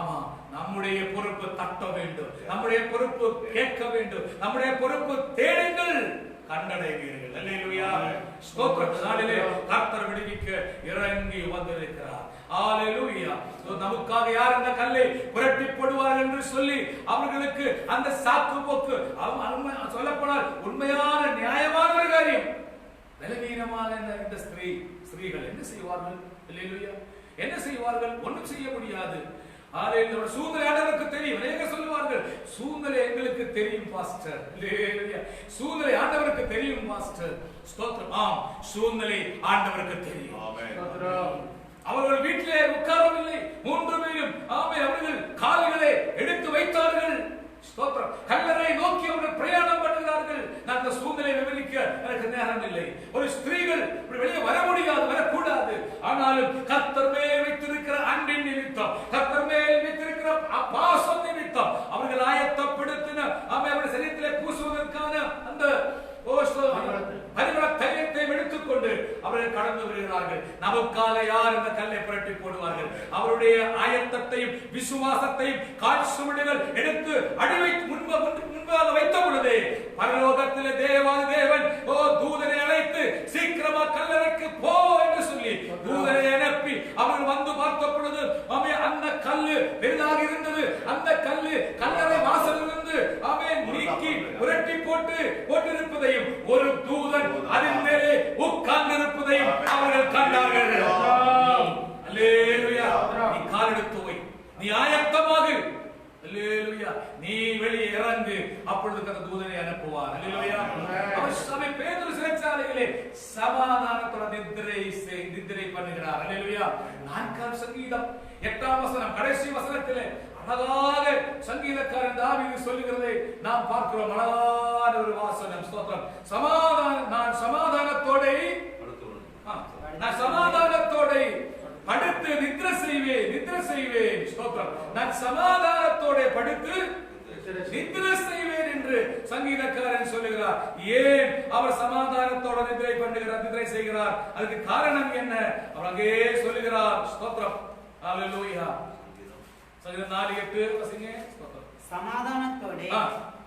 Speaker 1: ஆமா, நம்முடைய பொறுப்பு தட்ட வேண்டும், நம்முடைய பொறுப்பு கேட்க வேண்டும், நம்முடைய பொறுப்பு தேடுங்கள், கண்டடைவீர்கள். அல்லேலூயா. ஸ்தோத்திரம். நாளிலே கர்த்தர் விடுவிக்க இறங்கி வந்திருக்கிறார். அல்லேலூயா. நமக்காக யார் அந்த கல்லை புரட்டி போடுவார்கள் என்று சொல்லி அவர்களுக்கு அந்த சாக்கு போக்கு சொல்லப்போனால் உண்மையான நியாயமான ஒரு காரியம். பலவீனமான இந்த ஸ்திரீகள் என்ன செய்வார்கள்? அல்லேலூயா. என்ன செய்வார்கள்? ஒன்றும் செய்ய முடியாது. சூழ்நிலை ஆண்டவருக்கு தெரியும். அநேகர் சொல்லுவார்கள், சூழ்நிலை எங்களுக்கு தெரியும் பாஸ்டர். சூழ்நிலை ஆண்டவருக்கு தெரியும் பாஸ்டர். ஸ்தோத்திரம். ஆம், சூழ்நிலை ஆண்டவருக்கு தெரியும். அவர்கள் வீட்டிலே உட்காரவில்லை, 3 பேரும் அவர்கள் கால்களை எடுத்து வைத்தார்கள். ஸ்தோத்திரம். கல்லறை நோக்கி அவர்கள் பிரயாணம் பண்ணுகிறார்கள். நான் அந்த சூழ்நிலை விவரிக்க எனக்கு நேரம் இல்லை. ஒரு ஸ்திரீகள் வெளியே வர முடியாது, வரக்கூடாது. ஆனாலும் கர்த்தர் மேல் வைத்திருக்கிற அன்பின் நிமித்தம், கர்த்தர் மேல் வைத்திருக்கிற பாசம் நிமித்தம் அவர்கள் ஆயத்தப்படுத்தின அவருடைய சரீரத்திலே பூசுவதற்கான அந்த பரிமள தைலத்தை எடுத்துக்கொண்டு அவர்கள் கடந்து வருகிறார்கள். நமக்காக யார் இந்த கல்லை புரட்டி போடுவார்கள்? அவருடைய ஆயத்தத்தையும் விசுவாசத்தையும் கால்சுவடுகள் எடுத்து அடிவை முன்பாக வைத்த பொழுது பரலோகத்திலே தேவாதி தேவன் தூதனை அழைத்து சீக்கிரமா கல்லறைக்கு போ என்று சொல்லி தூதனை அனுப்பி அவர்கள் வந்து பார்த்த பொழுது அந்த கல்லு பெரிதாக இருந்தது. அந்த கல்லு கல்லறை வாசலிலிருந்து நீக்கி புரட்டி போட்டிருப்பதையும் ஒரு தூதன் அதன் மேலே உட்கார்ந்து இருப்பதையும் அவர்கள் கண்டார்கள். அல்லேலூயா. நீ காலெடுத்து வை, நீ ஆயத்தமாக, அல்லேலூயா, நீ வெளியே இறங்கு, அப்பொழுது அந்த தூதனை அனுப்புவார். அல்லேலூயா. அவர் சபை பேதுரு சிறைச்சாலையிலே சமாதானத்தோட நித்திரை பண்ணுகிறார். அல்லேலூயா. 4ஆம் சங்கீதம் 8ஆம் வசனம் கடைசி வசனத்திலே அழகாக சங்கீதக்காரன் தாவீது சொல்லுகிறதை நாம் பார்க்கிறோம். அழகான ஒரு வாசனம். ஸ்தோத்திரம். நான் சமாதானத்தோட படுத்து நித்திரை செய்வேன். ஸ்தோத்திரம். நான் சமாதானத்தோட படுத்து நித்திரை செய்வேன் என்று சங்கீதக்காரன் சொல்லுகிறார். ஏன் அவர் சமாதானத்தோட நித்திரை செய்கிறார்? அதுக்கு காரணம் என்ன? அவர் அங்கே சொல்லுகிறார். ஸ்தோத்திரம். அல்லேலூயா.
Speaker 3: சமாதானத்தோட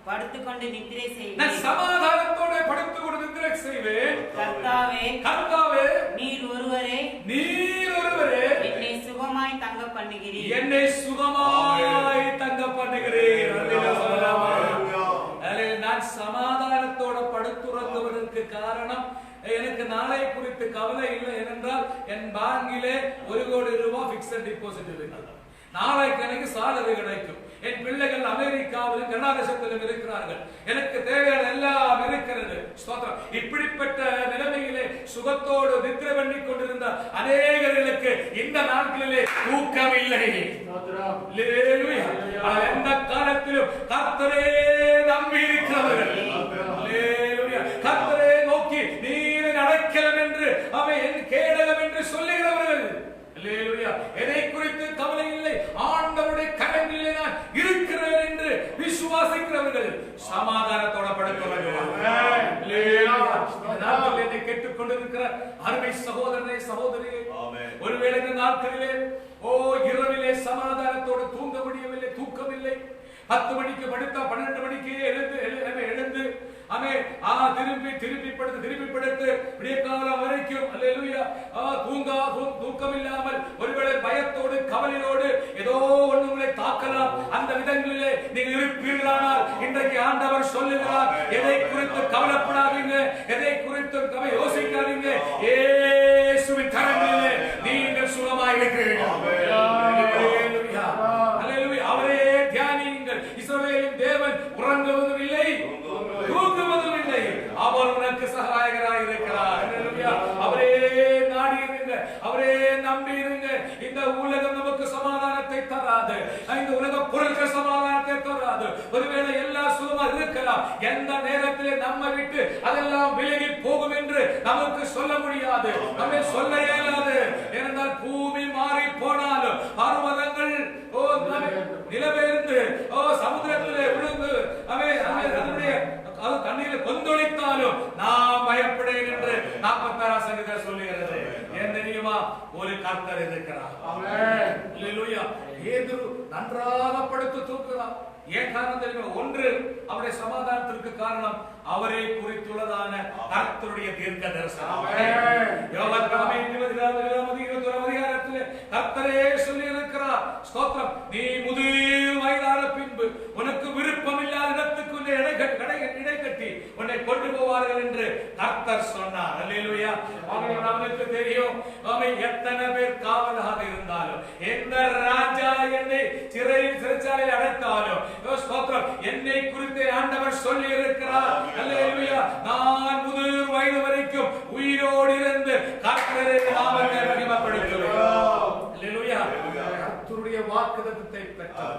Speaker 3: படுத்துக்கொண்டு நித்திரை செய்வேன்.
Speaker 1: நான் சமாதானத்தோட படுத்துக்கொண்டு நித்திரை செய்வேன். கர்த்தாவே நீர் ஒருவரே என்னை சுகமாய் தங்க பண்ணுகிறீர். நான் சமாதானத்தோட படுத்துறங்குவதற்கு காரணம் எனக்கு நாளை குறித்து கவலை இல்லை. ஏனென்றால் என் பேங்கிலே 1 கோடி ரூபாய் பிக்ஸட் டிபாசிட் இருக்கிறது. நாளைக்கு எனக்கு சாலரி கிடைக்கும். என் பிள்ளைகள் அமெரிக்காவிலும் கர்நாடகத்திலும் இருக்கிறார்கள். எனக்கு தேவையான எல்லாம் இருக்கிறது. ஸ்தோத்திரம். இப்படிப்பட்ட நிலைமையிலே சுகத்தோடு நித்திரை பண்ணி கொண்டிருந்த அநேகர்களுக்கு இந்த நாட்களிலே தூக்கம் இல்லை. எந்த காலத்திலும் கர்த்தரே நம்பி இருக்கிறவர்கள், கர்த்தரே நோக்கி நீரை அடைக்கலம் என்று அவன் கேடகம் என்று சொல்லுகிறவர்கள், எதை குறித்து கவலை இல்லை, ஆண்டவருடைய கரங்களிலே நான் இருக்கிறேன் என்று விசுவாசிக்கிறவர்கள் சமாதானத்தோட படுத்துவார்கள். கேட்டுக் கொண்டிருக்கிற அருமை சகோதரனை சகோதரியே, ஒருவேளை இந்த நாட்களிலே இரவிலே சமாதானத்தோடு தூங்க முடியவில்லை, தூக்கமில்லை. 10 மணிக்கு படுத்தா 12 மணிக்கு எழுந்து திருப்பி படுத்து விடிய காலம் வரைக்கும் அல்லேலூயா தூக்கம் இல்லாமல் ஒருவேளை பயத்தோடு கவலையோடு ஏதோ ஒன்றுங்களை தாக்கலாம். அந்த விதங்களிலே நீங்கள் இருப்பீர்களானால் இன்றைக்கு ஆண்டவர் சொல்லுகிறார், எதை குறித்து கவலைப்படாதீங்க, எதை குறித்து யோசிக்காதீங்க. இயேசுவின் கரங்களிலே நீங்கள் சுகமாய் இருக்கிறீர்கள். அவரே தியானியுங்கள். இஸ்ரவேலின் தேவன் உறங்குவதும் இல்லை, தூங்குவதும் இல்லை. அவர் உனக்கு சகாயகராய் இருக்கிறார். அவரே நாடியிருங்க, அவரே நம்பியிருங்க. இந்த உலகம் நமக்கு சமாதானத்தை தராது, இந்த உலக பொருட்கள் சமாதானத்தை தராது. ஒருவேளை எல்லாம் சுகமா இருக்கலாம், எந்த நேரத்திலே நம்ம விட்டு அதெல்லாம் விலகி போகும் என்று நமக்கு சொல்ல முடியாது, நம்ம சொல்ல இயலாது. ஏனென்றால் பூமி மாறி போனாலும் பர்வதங்கள் நிலவேர்ந்து சமுத்திரத்திலே விழுந்து தண்ணீரை கொந்தளித்தாலும் நான் பயப்படேன் என்று 46ஆம் சங்கீதம் சொல்லுகிறது. ஏன் தெரியுமா? ஒரு கர்த்தர் இருக்கிறார். அல்லேலூயா. பேதுரு நன்றாக படுத்து தூக்குகிறார். ஏன் காரணம் தெரியுமா? ஒன்று, அவருடைய சமாதானத்திற்கு காரணம் அவரை குறித்துள்ளதான கர்த்தருடைய தீர்க்க தரிசனம். யோவான் 21ஆம் அதிகாரத்திலே கர்த்தரே சொல்லி இருக்கிறார். ஸ்தோத்திரம். நீ முதிர் வயதான பின்பு உனக்கு விருப்பம் இல்லாத இடத்துக்கு இடை கட்டி உன்னை கொண்டு போவார்கள் என்று கர்த்தர் சொன்னார். அல்லேலூயா. நமக்கு தெரியும், எத்தனை பேர் காவலாக இருந்தாலும், எந்த ராஜா என்னை சிறைச்சாலையில் அடைத்தாலும், என்னை குறித்து ஆண்டவர் சொல்லி இருக்கிறார். அல்லேலூயா. நான் முதிர் வயது வரைக்கும் உயிரோடு இருந்து கர்த்தரை நாமத்தை மகிமைப்படுத்துவேன். அல்லேலூயா. கர்த்தருடைய வாக்குத்தத்தத்தை பெற்றார்.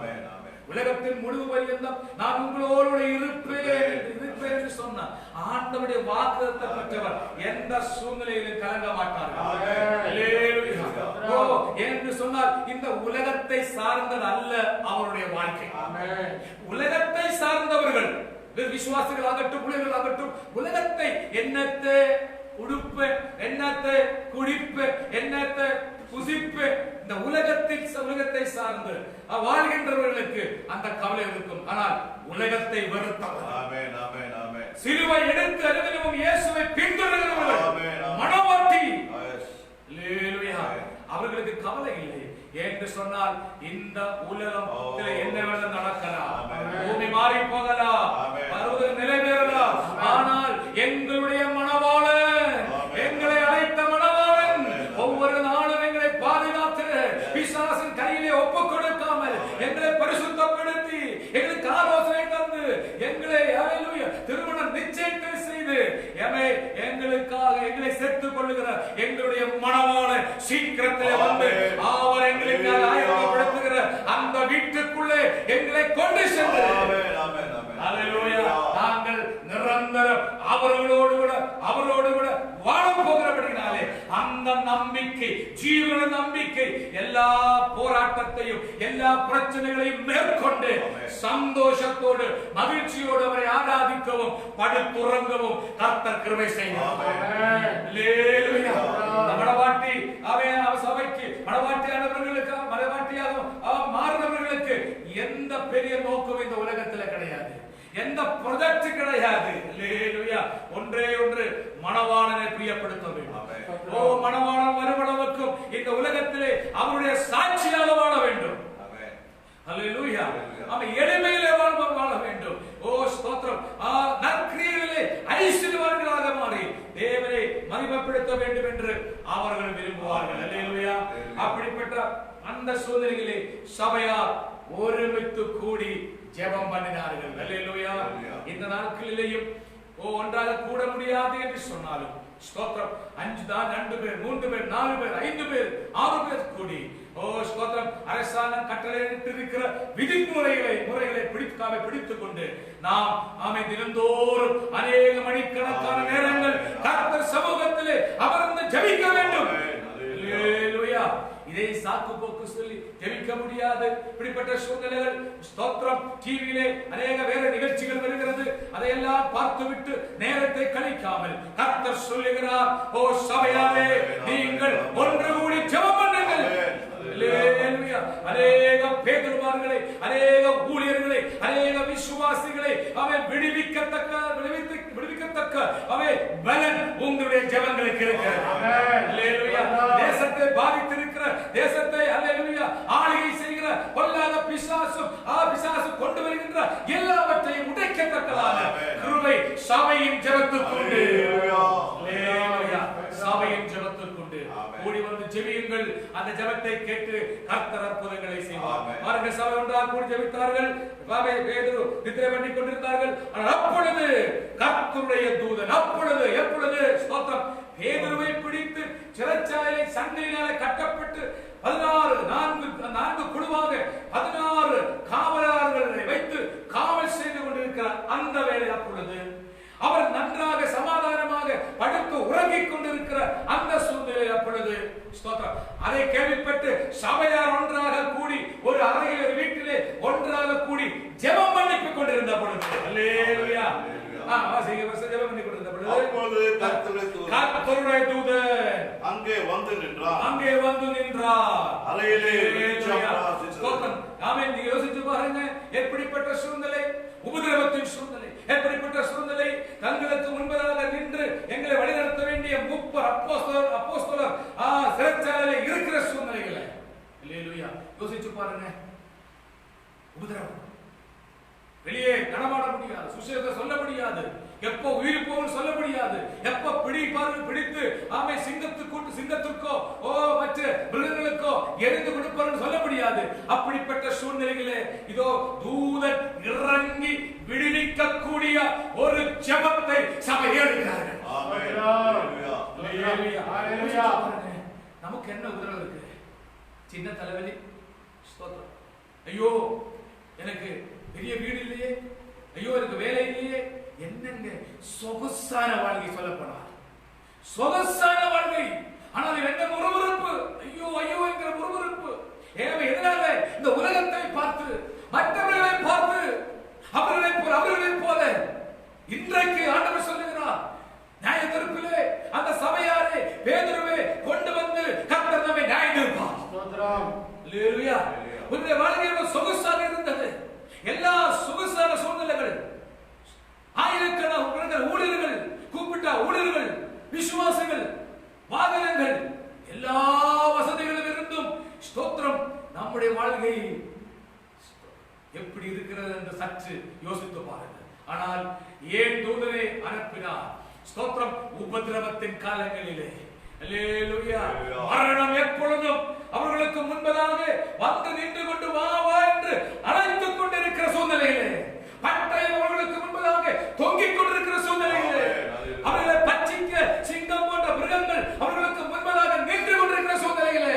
Speaker 1: உலகத்தின் முழு பரியந்தம் நான் உங்களோடு இருப்பேன் என்று சொன்னார். ஆண்டவருடைய வாக்குத்தத்தத்தை பெற்றவர் எந்த சூழ்நிலையிலும் கலங்க மாட்டார்கள். என்று சொன்னால் இந்த உலகத்தை சார்ந்தது அல்ல அவருடைய வாழ்க்கை. உலகத்தை சார்ந்தவர்கள் விசுவாசிகள் ஆகட்டும், பிள்ளைகள் ஆகட்டும், உலகத்தை என்னத்தை உடுப்பு, என்னத்தை குடிப்பு, என்னத்தை புசிப்பு, இந்த உலகத்தை சார்ந்து வாழ்கின்றவர்களுக்கு அந்த கவலை இருக்கும். ஆனால் உலகத்தை வெறுத்தவர், சிலுவை எடுத்து அனுதினமும் இயேசுவை பின்தொடர்கிறவர்கள், மனவாட்டி, அவர்களுக்கு கவலை இல்லை. என்று சொன்னால் இந்த உலகத்தில் என்ன வேணும் நடக்கலாம், பூமி மாறி போகலாம், பருவதம் நிலைபெறலாம், ஆனால் எங்களுடைய மணவாளன், எங்களை அழைத்த மணவாளன் ஒவ்வொரு நாளும் எங்களை பாதுகாத்து பிசாசின் கையிலே ஒப்புக் கொடுக்காமல் எங்களை பரிசுத்தப்படுத்தி எங்களுக்கு ஆலோசனை தந்து எங்களை திருமணம் நிச்சயத்தை செய்து எங்களுக்காக எங்களை சேர்த்துக் கொள்ளுகிற எங்களுடைய மணவாளன் சீக்கிரத்தில் வந்து அவர் எங்களுக்காக ஆயத்தப்படுத்துகிற அந்த வீட்டுக்குள்ளே எங்களை கொண்டு சென்று நாங்கள் நிரந்தரம் அவரோடு கூட வாழ போகிறபடினாலே அந்த நம்பிக்கை, ஜீவன நம்பிக்கை, எல்லா போராட்டத்தையும் எல்லா பிரச்சனைகளையும் மேற்கொண்டு சந்தோஷத்தோடு மகிழ்ச்சியோடு அவரை ஆராதிக்கவும் படுத்துறங்கவும் கர்த்தர் கிருபை செய்வார். மணவாட்டி சபைக்கு மணவாட்டியானவர்களுக்கு மணவாட்டியாக மாறினவர்களுக்கு எந்த பெரிய நோக்கம் இந்த உலகத்தில் கிடையாது, எந்த ப்ராஜெக்ட் கிடையாது. ஒன்றே ஒன்று, மணவாளனை பிரியப்படுத்த வேண்டும். மணவாளன் வருமளவுக்கும் இந்த உலகத்திலே அவருடைய சாட்சியாக வாழ வேண்டும். எளிமையிலே வாழ வேண்டும். ஸ்தோத்திரம். நற்கிரியையிலே ஐஸ்வர்யவான்களாக மாறி தேவனை மகிமைப்படுத்த வேண்டும் என்று அவர்கள் விரும்புவார்கள். அல்லேலூயா. அப்படிப்பட்ட அந்த சூழ்நிலையிலே சபையார் ஒருமித்து கூடி ஜெபம் பண்ணினார்கள். அல்லேலூயா. இந்த நாட்களிலேயும் ஒன்றாக கூட முடியாது என்று சொன்னாலும் ஸ்தோத்திரம், 5 தான் 2 பேர் 3 பேர் 4 பேர் 5 பேர் 6 பேர் கூடி ஸ்தோத்திரம் அரசாங்கம் கட்டளையிட்டிருக்கிற விதிமுறைகளை பிடித்துக் கொண்டு நாம் தினந்தோறும் அநேக மணிக்கணக்கான நேரங்கள் கர்த்தர் சமூகத்திலே அமர்ந்து ஜெபிக்க வேண்டும். அல்லேலூயா. இதை சாக்கு போக்கு சொல்லி ஜெபிக்க முடியாது. இப்படிப்பட்ட சூழ்நிலைகள் ஸ்தோத்திரம். டிவியிலே அநேக வேற நிகழ்ச்சிகள் வருகிறது, அதையெல்லாம் பார்த்துவிட்டு நேரத்தை கழிக்காமல் கர்த்தர் சொல்லுகிறார், ஓ சபையாரே, நீங்கள் ஒன்று கூடி ஜெபம் பண்ணுங்கள். அநேக பேதுருமார்களை, அநேக ஊழியர்களை, அநேக விசுவாசிகளை அவன் விடுவிக்கத்தக்க அவன் பலன் உங்களுடைய ஜெபங்களுக்கு இருக்கிறது. தேசத்தை பாதித்திருக்கிற, தேசத்தை ஆளுகை செய்கிற பொல்லாத பிசாசு கொண்டு வருகின்ற எல்லாவற்றையும் உடைக்கத்தக்கதான கிருபை சபையின் ஜெபத்துக்குண்டு, சபையின் ஜெபத்துக்குண்டு. கூடி வந்து ஜெபியுங்கள். அந்த ஜெபத்தை கேட்டு கர்த்தர் அற்புதங்களை செய்வார். அவர்கள் சபை ஒன்றாக கூடி ஜெபித்தார்கள். பேதுரு நித்திரை பண்ணிக் கொண்டிருந்தார்கள். அப்பொழுது கர்த்தருடைய தூதன் எப்பொழுது ஸ்தோத்திரம் பேதுருவை பிடித்து சிறைச்சாலையை சங்கிலினாலே கட்டப்பட்டு 4 குழுவாக 16 காவலர்களை வைத்து காவல் செய்து கொண்டிருக்கிறார். அந்த வேளை அப்பொழுது அவர் நன்றாக சமாதானமாக படுத்து உறங்கிக் கொண்டிருக்கிற அந்த சூழ்நிலை அப்பொழுது ஸ்தோத்திரம் அதை கேள்விப்பட்டு சபையார் ஒன்றாக கூடி ஒரு அறையில் ஒரு வீட்டிலே ஒன்றாக கூடி ஜெபம் பண்ணிக் கொண்டிருந்த பொழுது, அல்லேலூயா, ஜெபம் பண்ணி கொண்டிருந்த பொழுது அப்பொழுது கர்த்தருடைய தூதன் அங்கே வந்து நின்றார். அறையிலே ஸ்தோத்திரம். ஆமென். நீங்க யோசிச்சு பாருங்க, எப்படிப்பட்ட சூழ்நிலை, உபதிரவத்தின் சூழ்நிலை, எப்படிப்பட்ட சூழ்நிலை. தங்களுக்கு முன்பதாக நின்று எங்களை வழிநடத்த வேண்டிய மூப்பர் அப்போஸ்தலர் சிறைச்சாலையில் இருக்கிற சூழ்நிலைகளை யோசிச்சு பாருங்க. உபதிரவம், வெளியே நடமாட முடியாது, சுசேஷத்தை சொல்ல முடியாது, எப்ப உயிர் போகும் சொல்ல முடியாது, எப்ப பிடித்து சிங்கத்திற்கோ மற்ற மிருகங்களுக்கோ எரிந்து கொடுப்பார்கள் சொல்ல முடியாது. அப்படிப்பட்ட சூழ்நிலைகளே இதோ தூதன் இறங்கி விடுவிக்கக்கூடிய ஒரு ஜெபத்தை சபை எடுக்கிறார்கள். நமக்கு என்ன உதவி இருக்கு? சின்ன தலைவலி, ஐயோ எனக்கு பெரிய வீடு இல்லையே, ஐயோ எனக்கு வேலை இல்லையே, என்னங்க சொகுசான வாழ்க்கை சொல்லப்படாது. சொகுசான வாழ்க்கை, ஆனால் என்ன முறுமுறுப்பு, ஐயோ ஐயோ என்கிற முறுமுறுப்பு. எனவே எதனால இந்த உலகத்தை பார்த்து, மற்றவர்களை பார்த்து, அவர்களைப் போல இன்றைக்கு ஆண்டவர் சொல்லுகிறார், நியாய தீர்ப்பிலே அந்த சபையாரை பேதுருவை கொண்டு வந்து கர்த்தர் நம்மை நியாயம் தீர்ப்பார். ஸ்தோத்திரம். அல்லேலூயா. உன்னுடைய வாழ்க்கை சொகுசாக இருந்தது, எல்லா சொகுசான சூழ்நிலைகள், ஆயிரக்கணக்கான ஊழியர்கள், கூப்பிட்ட ஊழியர்கள், விசுவாசிகள், வாகனங்கள், எல்லா வசதிகளும் இருந்தும் ஸ்தோத்திரம் நம்முடைய வாழ்க்கை எப்படி இருக்கிறது என்று சற்று யோசித்து பாருங்கள். ஆனால் ஏன் தூதனை அனுப்பினார்? ஸ்தோத்திரம். உபத்திரவத்தின் காலங்களிலே, அல்லேலூயா, மரணம் எப்பொழுதும் அவர்களுக்கு முன்பதாக வந்து நின்று கொண்டு வா வா என்று அழைத்துக் கொண்டிருக்கிற சூழ்நிலையிலே, பட்டயம் அவர்களுக்கு முன்பதாக தொங்கிக் கொண்டிருக்கிற சூழ்நிலையிலே, அவர்களை பச்சிக்க சிங்கம் போன்ற மிருகங்கள் அவர்களுக்கு முன்பதாக நின்று கொண்டிருக்கிற சூழ்நிலையிலே,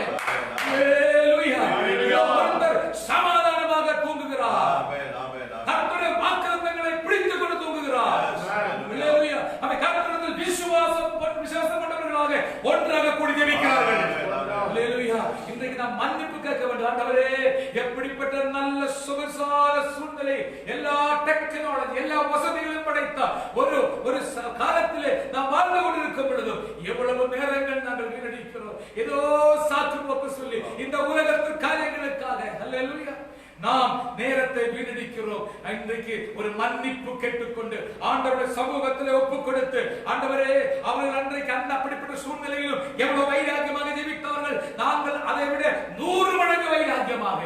Speaker 1: சமாதானமாக தூங்குகிறார். கர்த்தருடைய வாக்குத்தத்தங்களை பிடித்துக் கொண்டு தூங்குகிறார். அவை கர்த்தரிடத்தில் விசுவாசம் கொண்டவர்களாக ஒன்றாக கூடி ஜெபிக்கிறார்கள். இன்றைக்கு நாம் மன்னிப்பு கேட்க வேண்டும். ஆண்டவரே, எப்படிப்பட்ட நல்ல சொகுசான சூழ்நிலை, எல்லா டெக்னாலஜி, எல்லா வசதிகளும் படைத்த ஒரு காலத்திலே நாம் வாழ்ந்து கொண்டிருக்கும் பொழுது எவ்வளவு நேரங்கள் நாங்கள் வீணடிக்கிறோம். ஏதோ சாக்கு போக்கு சொல்லி இந்த உலகத்து காரியங்களுக்காக அல்லேலூயா நாம் நேரத்தை வீணடிக்கிறோம். இன்றைக்கு ஒரு மன்னிப்பு கேட்டுக்கொண்டு ஆண்டவருடைய சமூகத்தில் ஒப்புக் கொடுத்து, ஆண்டவரே, அவர்கள் அன்றைக்கு அந்த அப்படிப்பட்ட சூழ்நிலையிலும் எவ்வளவு வைராக்கியமாக ஜெபித்தவர்கள், நாங்கள் அதை விட 100 மடங்கு வைராக்கியமாக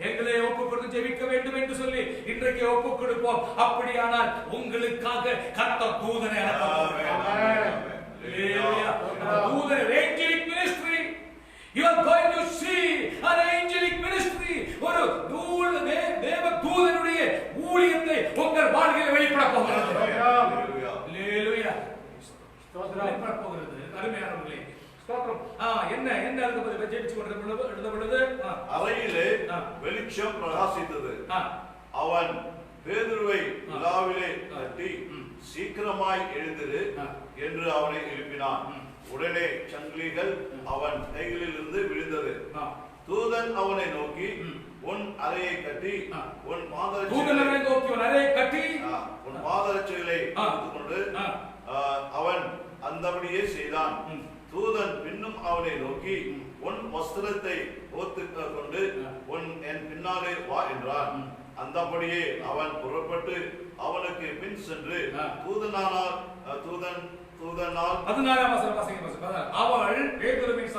Speaker 1: எங்களை ஒப்புக் கொடுத்து ஜெபிக்க வேண்டும் என்று சொல்லி இன்றைக்கு ஒப்புக் கொடுப்போம். அப்படியானால் உங்களுக்காக கர்த்தர் தூதனை அனுப்புவார். angelic ministry, you are going to see an angelic ministry. ஒரு தேவ தூதனுடைய ஊழியத்தை உங்கள் வாழ்க்கையில் வெளிப்பட போகிறது. அல்லேலூயா. ஸ்தோத்திரம். வெளிப்பட போகிறது. அருமையானவர்களே, ஸ்தோத்திரம். என்ன அதுக்கு ஜெபிச்சு கொண்டிருந்த பொழுது
Speaker 2: அறையிலே வெளிச்சம் பிரகாசித்தது. அவன் பேதுருவை விழாவிலே தட்டி, சீக்கிரமாய் எழுந்திரு என்று அவனை எழுப்பினான். உடனே சங்கிலிகள் அவன் கைகளில் இருந்து விழுந்தது. தூதன் அவனை நோக்கி, உன் அறையை கட்டி உன் பாதரட்சைகளை எடுத்துக்கொண்டு அவன் அந்தபடியே செய்தான். தூதன் பின்னும் அவனை நோக்கி, உன் வஸ்திரத்தை போர்த்துக் கொண்டு என் பின்னாலே வா என்றான். அந்தபடியே அவன் புறப்பட்டு அவனுக்கு பின் சென்று தூதனால்
Speaker 1: 14ஆம் வசனம் வாசிங்க. அவள் பேதுருவின்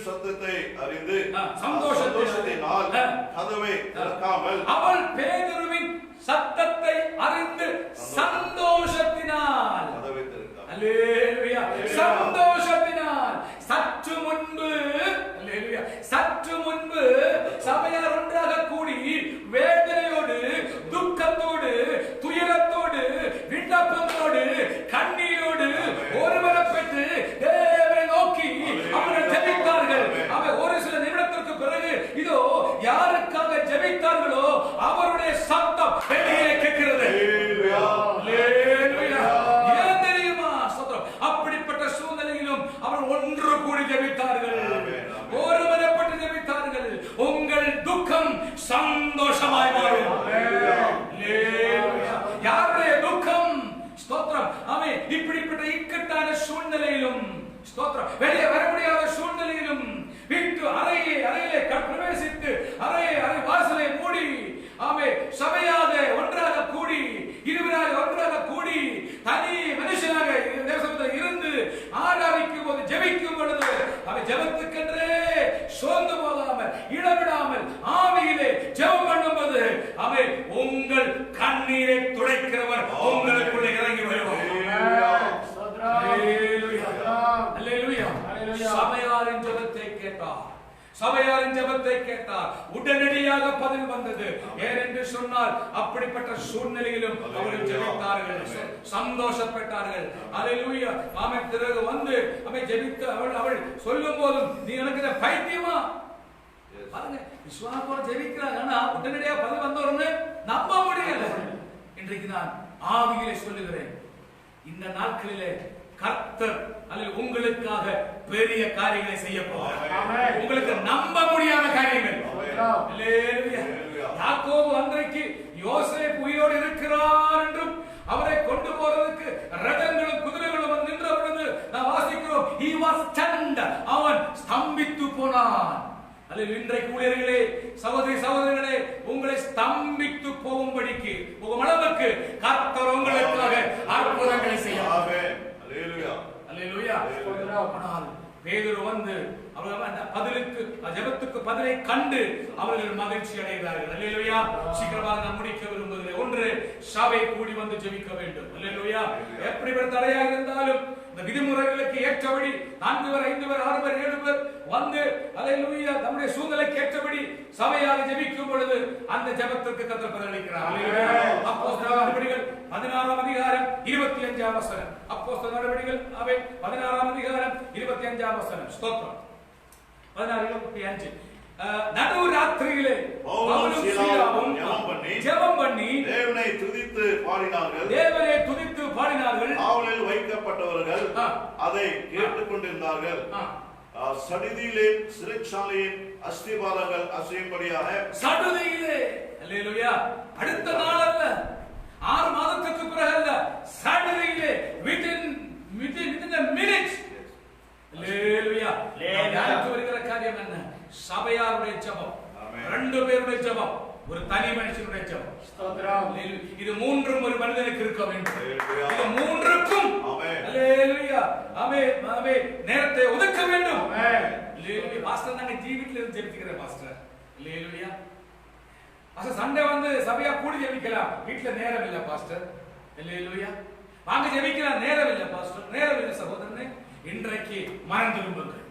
Speaker 1: சத்தத்தை அறிந்து
Speaker 2: சந்தோஷத்தினால் கதவை திறக்காமல்,
Speaker 1: அவள் பேதுருவின் சத்தத்தை அறிந்து சந்தோஷத்தினால் கதவை திறக்காமல், அல்லேலூயா, சந்தோஷத்தினால் சற்று முன்பு சபையார் ஒன்றாக கூடி வேதனையோடு, துக்கத்தோடு, துயரத்தோடு, விண்ணப்பத்தோடு, கண்ணீரோடு ஒருவரை பெற்று தேவனை நோக்கி அவர்கள் ஜெபித்தார்கள். அவர் ஒரு சில நிமிடத்திற்கு பிறகு இதோ யாருக்காக ஜெபித்தார்களோ அவருடைய சத்தம் வெளியே கேட்கிறது. ஏன் தெரியுமா? அப்படிப்பட்ட சூழ்நிலையிலும் அவர் ஒன்று கூடி ஜெபித்தார்கள், ஒருவரைப்பட்டு ஜெபித்தார்கள். உங்கள் துக்கம் சந்தோஷமாய் மாறும். யாருடைய துக்கம்? ஸ்தோத்திரம். அவன் இப்படிப்பட்ட இக்கட்டான சூழ்நிலையிலும், ஸ்தோத்திரம், வெளியே வர முடியாத சூழ்நிலையிலும் வீட்டு அறையிலே பிரவேசித்து அறை வாசலை மூடி சபையாக ஒன்றாக கூடி, இருவராக ஒன்றாக கூடி, தனி மனுஷனாக தேசத்தில் இருந்து ஆராதிக்கும் போது, ஜெபிக்கும் பொழுது அவை ஜெபத்துக்கென்றே சோர்ந்து போகாமல், இடவிடாமல் ஆவியிலே ஜெபம் பண்ணும்போது அவை உங்கள் கண்ணீரை துடைக்கிறவர் உங்களுக்குள்ளே இறங்கி வருவார். சபையாரின் ஜெபத்தை கேட்டார். உடனடியாக பதில் வந்தது. ஏனென்று சொன்னால் அப்படிப்பட்ட சூழ்நிலையிலும் அவர்கள் ஜெபித்தார்கள், சந்தோஷப்பட்டார்கள். அல்லேலூயா. பிறகு வந்து அவள் ஜெபித்த அவள் சொல்லும் போதும், நீ எனக்கு பைத்தியமா, பாருங்க, விசுவாசத்தோட ஜெபிக்கிறாங்க, ஆனா உடனடியா பதில் வந்த உடனே நம்ப முடியல. இன்றைக்கு நான் ஆவியிலே சொல்லுகிறேன், இந்த நாட்களிலே கர்த்தர் அல்லது உங்களுக்காக பெரிய காரியங்களை செய்ய போகிறார். உங்களுக்கு நம்ப முடியாத காரியங்கள். அல்லேலூயா. யாக்கோபு அன்றைக்கு யோசேப்பு உயிரோடு இருக்கிறார் என்றும் அவரை கொண்டு போறதுக்கு ரதங்களும் குதிரைகளும் வந்து நின்ற பொழுது நான் வாசிக்கிறோம், he was stunned, அவன் ஸ்தம்பித்து போனான். அல்லது இன்றைக்கு ஊழியர்களே, சகோதரி சகோதரர்களே, உங்களை ஸ்தம்பித்து போகும்படிக்கு போகும் அளவுக்கு கர்த்தர் உங்களுக்காக அற்புதங்களை செய்வார். அல்லேலூயா, அல்லேலூயா. ஆனால் பேதுரு வந்து அவர்கள் பதிலுக்கு ஜெபத்துக்கு பதிலை கண்டு அவர்கள் மகிழ்ச்சி அடைகிறார்கள். அல்லேலூயா. சீக்கிரமாக நான் முடிக்க விரும்புகிறேன். ஒன்று, சபை கூடி வந்து ஜெபிக்க வேண்டும். அல்லேலூயா. எப்படிப்பட்ட தடையாக இருந்தாலும் இந்த விதிமுறைகளுக்கு ஏற்றபடி 4 பேர் 5 பேர் 6 பேர் 7 பேர் வந்து அல்லேலூயா நம்முடைய சூழ்நிலைக்கு ஏற்றபடி சபையாக ஜெபிக்கும் பொழுது அந்த ஜெபத்திற்கு கர்த்தர் பதிலளிக்கிறார். அல்லேலூயா. அப்போஸ்தலர் நடவடிக்கைகள் 16ஆம் அதிகாரம் 25ஆம் வசனம். அப்போஸ்தலர் நடவடிக்கைகள் அவை 16ஆம் அதிகாரம் 25ஆம் வசனம். ஸ்தோத்திரம். 16:25. நடு ராத்திரியிலே பவுலும் சீலாவும் ஜெபம் பண்ணி
Speaker 2: தேவனை துதித்து பாடினார்கள்.
Speaker 1: தேவனை துதித்து பாடினார்கள்.
Speaker 2: காவலில் வைக்கப்பட்டவர்கள் அதை கேட்டுக்கொண்டிருந்தார்கள். சடுதியிலே சிறைச்சாலையின் அஸ்திபாரங்கள் அசையும்படியாக.
Speaker 1: சடுதியிலே. அல்லேலூயா. அடுத்த நாள் அல்ல, 6 மாதத்துக்கு பிறகு அல்ல, சடுதியிலே, within a minute. அல்லேலூயா. யாருக்கு வருகிற காரியம் என்ன? சபையாருடைய ஜெபம், 2 பேருடைய ஜெபம், ஒரு தனி மனுஷனுடைய ஜெபம். ஸ்தோத்திரம். இது மூன்றும் ஒரு மனிதனுக்கு இருக்க வேண்டும். இது மூன்றுக்கும் அல்லேலூயா ஆமென் ஆமென் நேரத்தை ஒதுக்க வேண்டும். ஆமென். அல்லேலூயா. பாஸ்டர், நாங்க ஜீவிட்ல இருந்து ஜெபிக்கிறேன் பாஸ்டர். அல்லேலூயா. பாஸ்டர், சண்டே வந்து சபையா கூடி ஜெபிக்கலாம், வீட்ல நேரம் இல்ல பாஸ்டர். அல்லேலூயா. வாங்க ஜெபிக்கலாம், நேரம் இல்ல பாஸ்டர். நேரம் இல்ல சகோதரனே. இன்றைக்கு மனம் திரும்புங்கள்.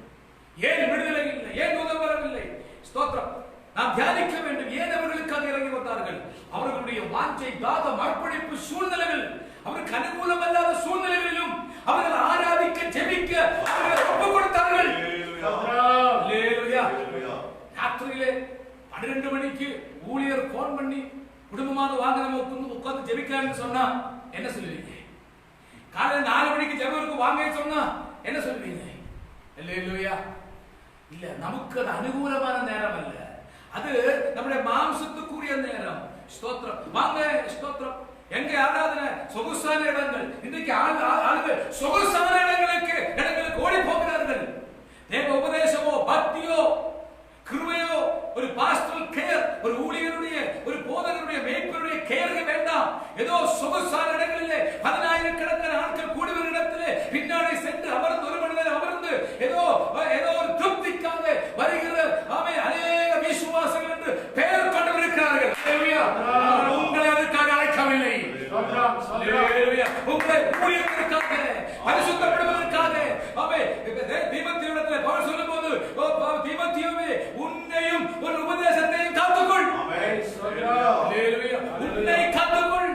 Speaker 1: ஏன் விடுதலை இல்லை? ஏன் உதவரவில்லை? ஸ்தோத்திரம். நாம் தியானிக்க வேண்டும். ஏன் அவர்களுக்காக இறங்கி வந்தார்கள்? அவர்களுடைய வாஞ்சை, தாகம், அர்ப்பணிப்பு சூழ்நிலைகள், அவருக்கு அனுகூலம் அல்லாத சூழ்நிலைகளிலும் அவர்கள் ஆராதிக்க, ஜெபிக்க அவர்கள் ஒப்புக் கொடுத்தார்கள். அல்லேலூயா. ராத்திரியிலே 12 மணிக்கு ஊழியர் போன் பண்ணி குடும்பமாக வாங்க நம்ம உட்கார்ந்து ஜெபிக்கலாம்னு சொன்னா என்ன சொல்லுவீங்க? காலையில் 4 மணிக்கு ஜெபருக்கு வாங்க சொன்னா என்ன சொல்லுவீங்க? அல்லேலூயா. இல்ல, நமக்கு அது அனுகூலமான நேரம் அல்ல, அது நம்முடைய மாம்சத்துக்குரிய நேரம். ஸ்தோத்திரம். வாங்க. ஸ்தோத்திரம். எங்க ஆராதனை? சொகுசான இடங்கள். இன்றைக்கு ஆளுகள் சொகுசான இடங்களுக்கு ஓடி போகிறார்கள். தேவ உபதேசமோ, பக்தியோ, கிருபையோ, ஒரு பாஸ்டரல் கேர், ஒரு ஊழியருடைய, ஒரு போதகருடைய, மேய்ப்பருடைய கேர் வேண்டாம். ஏதோ சொகுசான இடங்களிலே 10,000 ஆட்கள் கூடுகிற இடத்திலே பின்னாடி சென்று அமர்ந்து ஒரு மணி நேரம் அமர்ந்து ஏதோ ஒரு திருப்திக்காக வருகிற அநேக விசுவாசிகள் என்று பெயர் கொண்டு இருக்கிறார்கள். உங்களை அதற்காக அழைக்கவில்லை. உங்களை ஊழியத்திற்காக, பரிசுத்தப்படுவதற்காக. தீமோத்தேயுவிடத்தில் பவுல் சொல்லும்போது, தீமோத்தேயுவே, உன்னையும் ஒரு உபதேசத்தையும் காத்துக்கொள். உன்னை காத்துக்கொள்.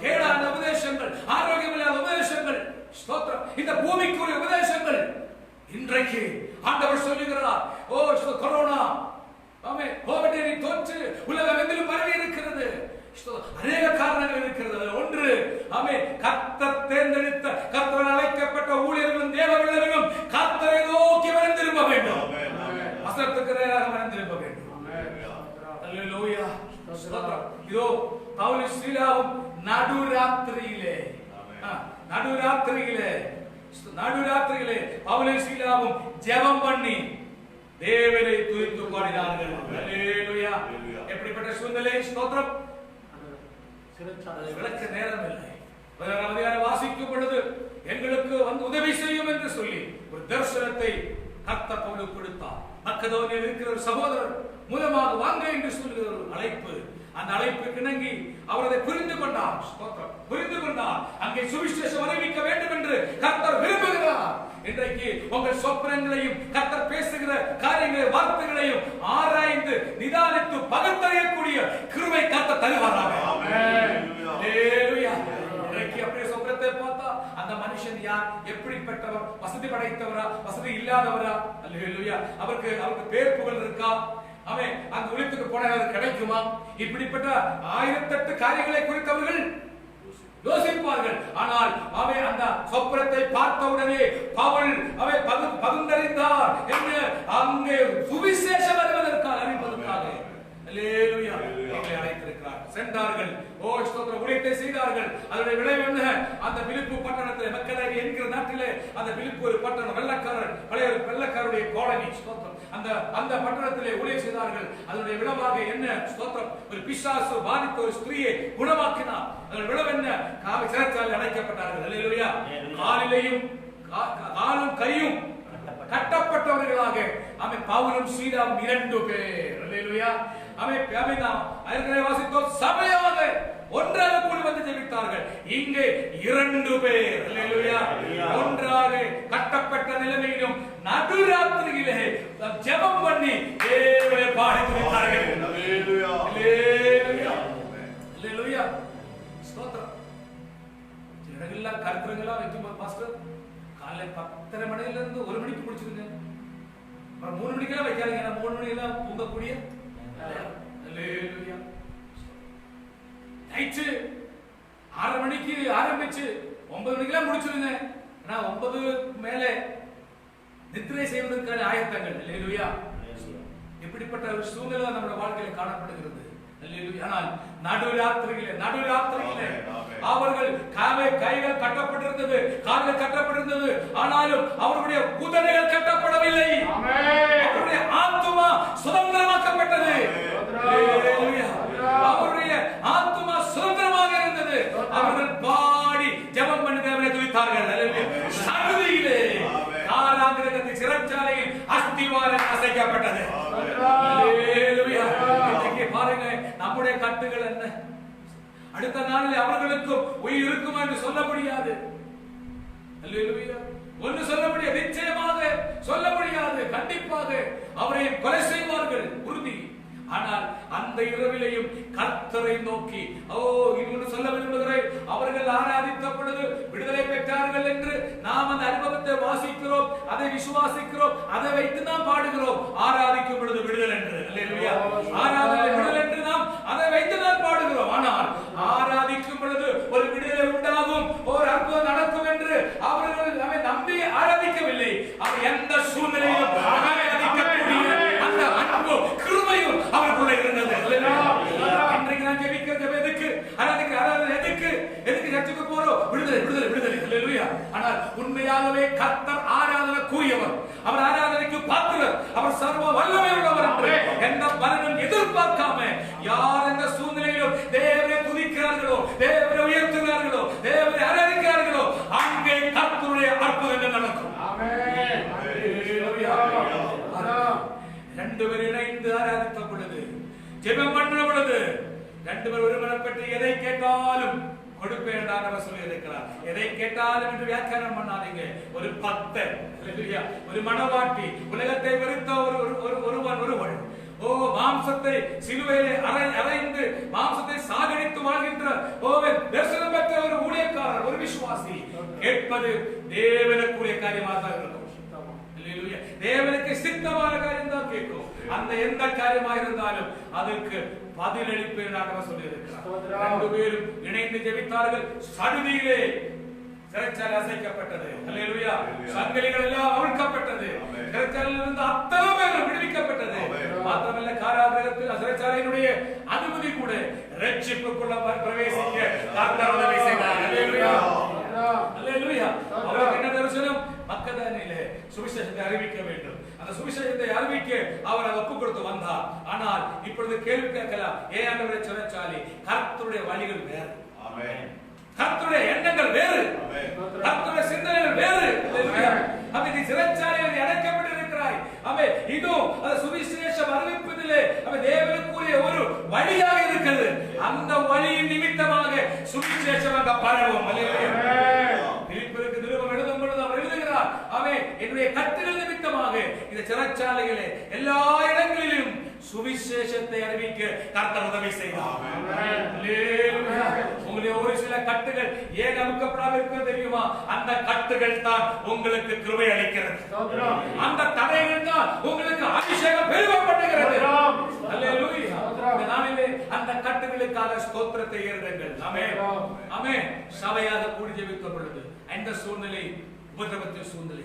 Speaker 1: கேடான உபதேசங்கள், ஆரோக்கியமில்லாத உபதேசங்கள், ஸ்தோத்திரம், இந்த பூமிக்குரிய உபதேசங்கள் இன்றைக்கு ஆண்டவர் சொல்லுகிறார். கொரோனா, கோவிட் தொற்று உலகம் எங்கிலும் பரவி இருக்கிறது. அநேக காரணங்கள் இருக்கிறது. ஒன்று, கர்த்தர் தேர்ந்தெடுத்த, கர்த்தரால் அழைக்கப்பட்ட ஊழியர்களும் தேவ பிள்ளைகளும் கர்த்தரை நோக்கி மனம் வேண்டும். வசனத்துக்கு நேராக மனம் திரும்ப வேண்டும். அல்லேலூயா. இதோ பவுலும் சீலாவும் நடுராத்திரியிலே பவுலும் சீலாவும் ஜெபம் பண்ணி தேவனை துதித்து பாடினார்கள். அல்லேலூயா. எப்படிப்பட்ட சூழ்நிலை? ஸ்தோத்திரம். விளக்க நேரம் இல்லை. வாசிக்கும் பொழுது எங்களுக்கு வந்து உதவி செய்யும் என்று சொல்லி ஒரு தரிசனத்தை கர்த்தர் பவுலுக்கு கொடுத்தார். மக்கதோனியாவில் இருக்கிற ஒரு சகோதரர் மூலமாக வாங்க என்று சொல்லுகிற ஒரு அழைப்பு, அந்த அழைப்புக்கு இணங்கி அவர் அதை புரிந்து கொண்டார். புரிந்து கொண்டார். அங்கே சுவிசேஷம் அறிவிக்க வேண்டும் என்று கர்த்தர் விரும்புகிறார். இன்றைக்கு உங்கள் சொப்பனங்களையும் கர்த்தர் பேசுகிற காரியங்களை, வார்த்தைகளையும் ஆராய்ந்து நிதானித்து பகுத்தறியக்கூடிய கிருபை கர்த்தர் தருவாராக. ஆமென். அல்லேலூயா. இன்றைக்கு அப்படியே சொப்பனத்தை பார்த்தா அந்த மனுஷன் யார், எப்படிப்பட்டவர், வசதி படைத்தவரா, வசதி இல்லாதவரா? அல்லேலூயா. அவருக்கு பேர் புகழ் இருக்கா? அவன் அந்த உலகத்துக்கு போனால் கிடைக்குமா? இப்படிப்பட்ட 1008 காரியங்களை குறித்தவர்கள் யோசிப்பார்கள். ஆனால் அவன் அந்த சொப்பனத்தை பார்த்தவுடனே பவுல் அவை பகுந்தறிந்தார் என்று அங்கே சுவிசேஷம் அறிவதற்காக அறிவிப்பதற்காக அல்லேலூயா எங்களை அழைத்திருக்கிறார். சென்றார்கள். ஓ ஸ்தோத்திரம். ஊழியத்தை செய்தார்கள். அதனுடைய விளைவு என்ன? அந்த பிலிப்பு பட்டணத்தில் மக்களாகி என்கிற நாட்டிலே அந்த பிலிப்பு ஒரு பட்டணம், பழைய வெள்ளக்காரருடைய காலனி. ஸ்தோத்திரம். அந்த பட்டணத்திலே ஊழியம் செய்தார்கள். அதனுடைய விளைவாக என்ன? ஸ்தோத்திரம். ஒரு பிசாசு பாதித்த ஒரு ஸ்திரீயை குணமாக்கினார். அதனுடைய விளைவு என்ன? சிறைச்சாலையில் அடைக்கப்பட்டார்கள். அல்லேலூயா. காலும் கையும் கட்டப்பட்டவர்களாக அவன் பவுலும் சீலாவும் 2 பேர். அல்லேலூயா. அவன் நாம் ஏற்கனவே வாசித்தோம். சபையாக ஒன்றாக கூடி வந்து ஜெபித்தார்கள். இங்கே 2 பேர். அல்லேலூயா. ஒன்றாக கட்டப்பட்ட நிலைமையிலும் நடுராத்திரியிலே ஜெபம் பண்ணி தேவனை பாடி துதித்தார்கள். அல்லேலூயா. அல்லேலூயா. அல்லேலூயா. ஸ்தோத்திரம். ஜனங்களெல்லாம் கருத்துங்களா வைக்கும்போது பாஸ்டர் காலை 10:30 மணில இருந்து 1 மணிக்கு முடிச்சிருங்க. அப்புறம் 3 மணிக்கெல்லாம் வைக்காதீங்க. 3 மணிக்கெல்லாம் தூங்கக்கூடிய. அல்லேலூயா. நைட்டு 6 மணிக்கு ஆரம்பிச்சு 9 மணிக்கெல்லாம் முடிச்சிருங்க. ஆனா 9 மேலே நித்திரை செய்வதற்கான ஆயத்தங்கள். அல்லேலூயா. இப்படிப்பட்ட ஒரு சூழ்நிலை நம்முடைய வாழ்க்கையில் காணப்படுகிறது. ஆனால் நடுராத்திரியிலே அவர்கள் கைகள் கட்டப்பட்டிருந்தது, கால்கள் கட்டப்பட்டிருந்தது. ஆனாலும் அவருடைய குதிரைகள் கட்டப்படவில்லை. அவருடைய ஆத்துமா சுதந்திரமாக்கப்பட்டது. அவருடைய ஆத்துமா சுதந்திரமாக இருந்தது. அவர்கள் பாடி ஜெபம் பண்ணி தேவனை துதித்தார்கள். சடுதியிலே காராகிரகத்தின் சிறைச்சாலையில் அஸ்திவாரம் அசைக்கப்பட்டது. பாருங்க, நம்முடைய கட்டுகள் என்ன? அடுத்த நாளில் அவர்களுக்கும் உயிர் இருக்கும் என்று சொல்ல முடியாது. ஒன்று சொல்ல முடியாது, நிச்சயமாக சொல்ல முடியாது. கண்டிப்பாக அவரை கொலை செய்வார்கள், உறுதி. ஆனால் அந்த இரவிலையும் கர்த்தரை நோக்கி இன்னொன்று சொல்ல விரும்புகிறேன். அவர்கள் ஆராதித்த பொழுது விடுதலை பெற்றார்கள் என்று நாம் அந்த அனுபவத்தை வாசிக்கிறோம், அதை விசுவாசிக்கிறோம், அதை வைத்து நாம் பாடுகிறோம். ஆராதிக்கும் பொழுது விடுதலை என்று, அல்லேலூயா, ஆராதனை விடுதலை என்று நாம் அதை வைத்து நாம் பாடுகிறோம். ஆனால் ஆராதிக்கும் பொழுது ஒரு விடுதலை உண்டாகும், ஒரு அற்புதம் நடக்கும் என்று அவர்கள் நம்பி ஆராதிக்கவில்லை. அவர் எந்த சூழ்நிலையிலும் ஆராதிக்கக்கூடிய அந்த அன்பு கிருபையும் அவருக்குள்ள இருந்தது. இன்றைக்கு நான் ஜெபிக்கிறது எதுக்கு? ஆராதனை எதுக்கு? சர்ச்சுக்கு போறோம்? விடுதலை, விடுதலை, விடுதலை. அல்லேலூயா. ஆனால் உண்மையாகவே கர்த்தர் ஆராதனைக்குரியவர், அவர் ஆராதனைக்கு பாத்திரர், அவர் சர்வ வல்லமை உள்ளவர் என்று எந்த பலனும் எதிர்பார்க்காம யார் எந்த சூழ்நிலையிலும் தேவனை துதிக்கிறார்களோ, தேவனை உயர்த்துகிறார்களோ, தேவனை ஆராதிக்கிறார்களோ, அங்கே கர்த்தருடைய அற்புதங்கள் நடக்கும். ஆமென். அல்லேலூயா. 2 பேர் இணைந்து ஆராதித்த பொழுது, ஜெபம் பண்ணும் பொழுது 2 பேர் ஒருமனப்பட்டு எதை கேட்டாலும் கொடுப்பேன் என்று அவர் சொல்லி இருக்கிறார். எதை கேட்டாலும் என்று வியாக்கியானம் பண்ணாதீங்க. ஒரு பக்தர், ஒரு மனவாட்டி, உலகத்தை வெறுத்த ஒருவன் மாம்சத்தை சிலுவையிலே அறைந்து மாம்சத்தை சாகடித்து வாழ்கின்ற தரிசனம் பெற்ற ஒரு ஊழியக்காரர், ஒரு விசுவாசி கேட்பது தேவனுக்குரிய காரியமாக தான் இருக்கும். தேவனுக்கு சித்தமான காரியம் தான் கேட்கும். அந்த எந்த காரியமாக இருந்தாலும் அதற்கு பதிலளிப்பேன் என்று சொல்லி இருக்கிறார். 2 பேரும் இணைந்து ஜெபித்தார்கள். சடுதியிலே சிறைச்சாலை அசைக்கப்பட்டது. அல்லேலூயா. சங்கிலிகள் எல்லாம் அவிழ்க்கப்பட்டது. சிறைச்சாலையில் இருந்து அத்தனை பேரும் விடுவிக்கப்பட்டது. மாத்திரமல்ல, காராகிரகத்தில் சிறைச்சாலையினுடைய அனுமதி கூட ரட்சிப்புக்குள்ள பிரவேசிக்க கர்த்தர் உதவி செய்தார். அல்லேலூயா. அல்லேலூயா. அவருக்கு என்ன தரிசனம்? மக்கதானிலே சுவிசேஷத்தை அறிவிக்க வேண்டும். அந்த சுவிசேஷத்தை அறிவிக்க அவர் அதை ஒப்புக் கொடுத்து வந்தார். ஆனால் இப்பொழுது கேள்வி கேட்கலாம், ஏன் ஆண்டவரே சிறைச்சாலை? கர்த்தருடைய வழிகள் வேறு, கர்த்தருடைய எண்ணங்கள் வேறு, கர்த்தருடைய சிந்தனைகள் வேறு. அப்ப நீ சிறைச்சாலையில் அடைக்கப்பட்டு இருக்கிறாய். இதோ அந்த சுவிசேஷம் அறிவிப்பதிலே தேவனுக்குரிய ஒரு வழியாக இருக்கிறது. அந்த வழியின் நிமித்தமாக சுவிசேஷம் அங்க பரவும். பிலிப்பியருக்கு நிருபம் எழுதும் பொழுது அவர் எழுதுகிறார், என்னுடைய கட்டுகள் நிமித்தமாக இந்த சிறைச்சாலைகளே எல்லா இடங்களிலும் சுவிசேஷத்தை அறிவிக்க கர்த்தர் உதவி செய்தார். அல்லேலூயா. உங்களுடைய ஒரு சில கட்டுகள் ஏன் அமுக்கப்படாமல் இருக்கிறது தெரியுமா? அந்த கட்டுகள் தான் உங்களுக்கு கிருபை அளிக்கிறது. அந்த தடைகள் தான் உங்களுக்கு அபிஷேகம் பெருகப்படுகிறது. அல்லேலூயா. இந்த நாளிலே அந்த கட்டுகளுக்காக ஸ்தோத்திரத்தை ஏறுங்கள். ஆமென் ஆமென். சபையாக கூடி ஜெபித்த பொழுது அந்த சூழ்நிலை உபத்திரவத்தின் சூழ்நிலை,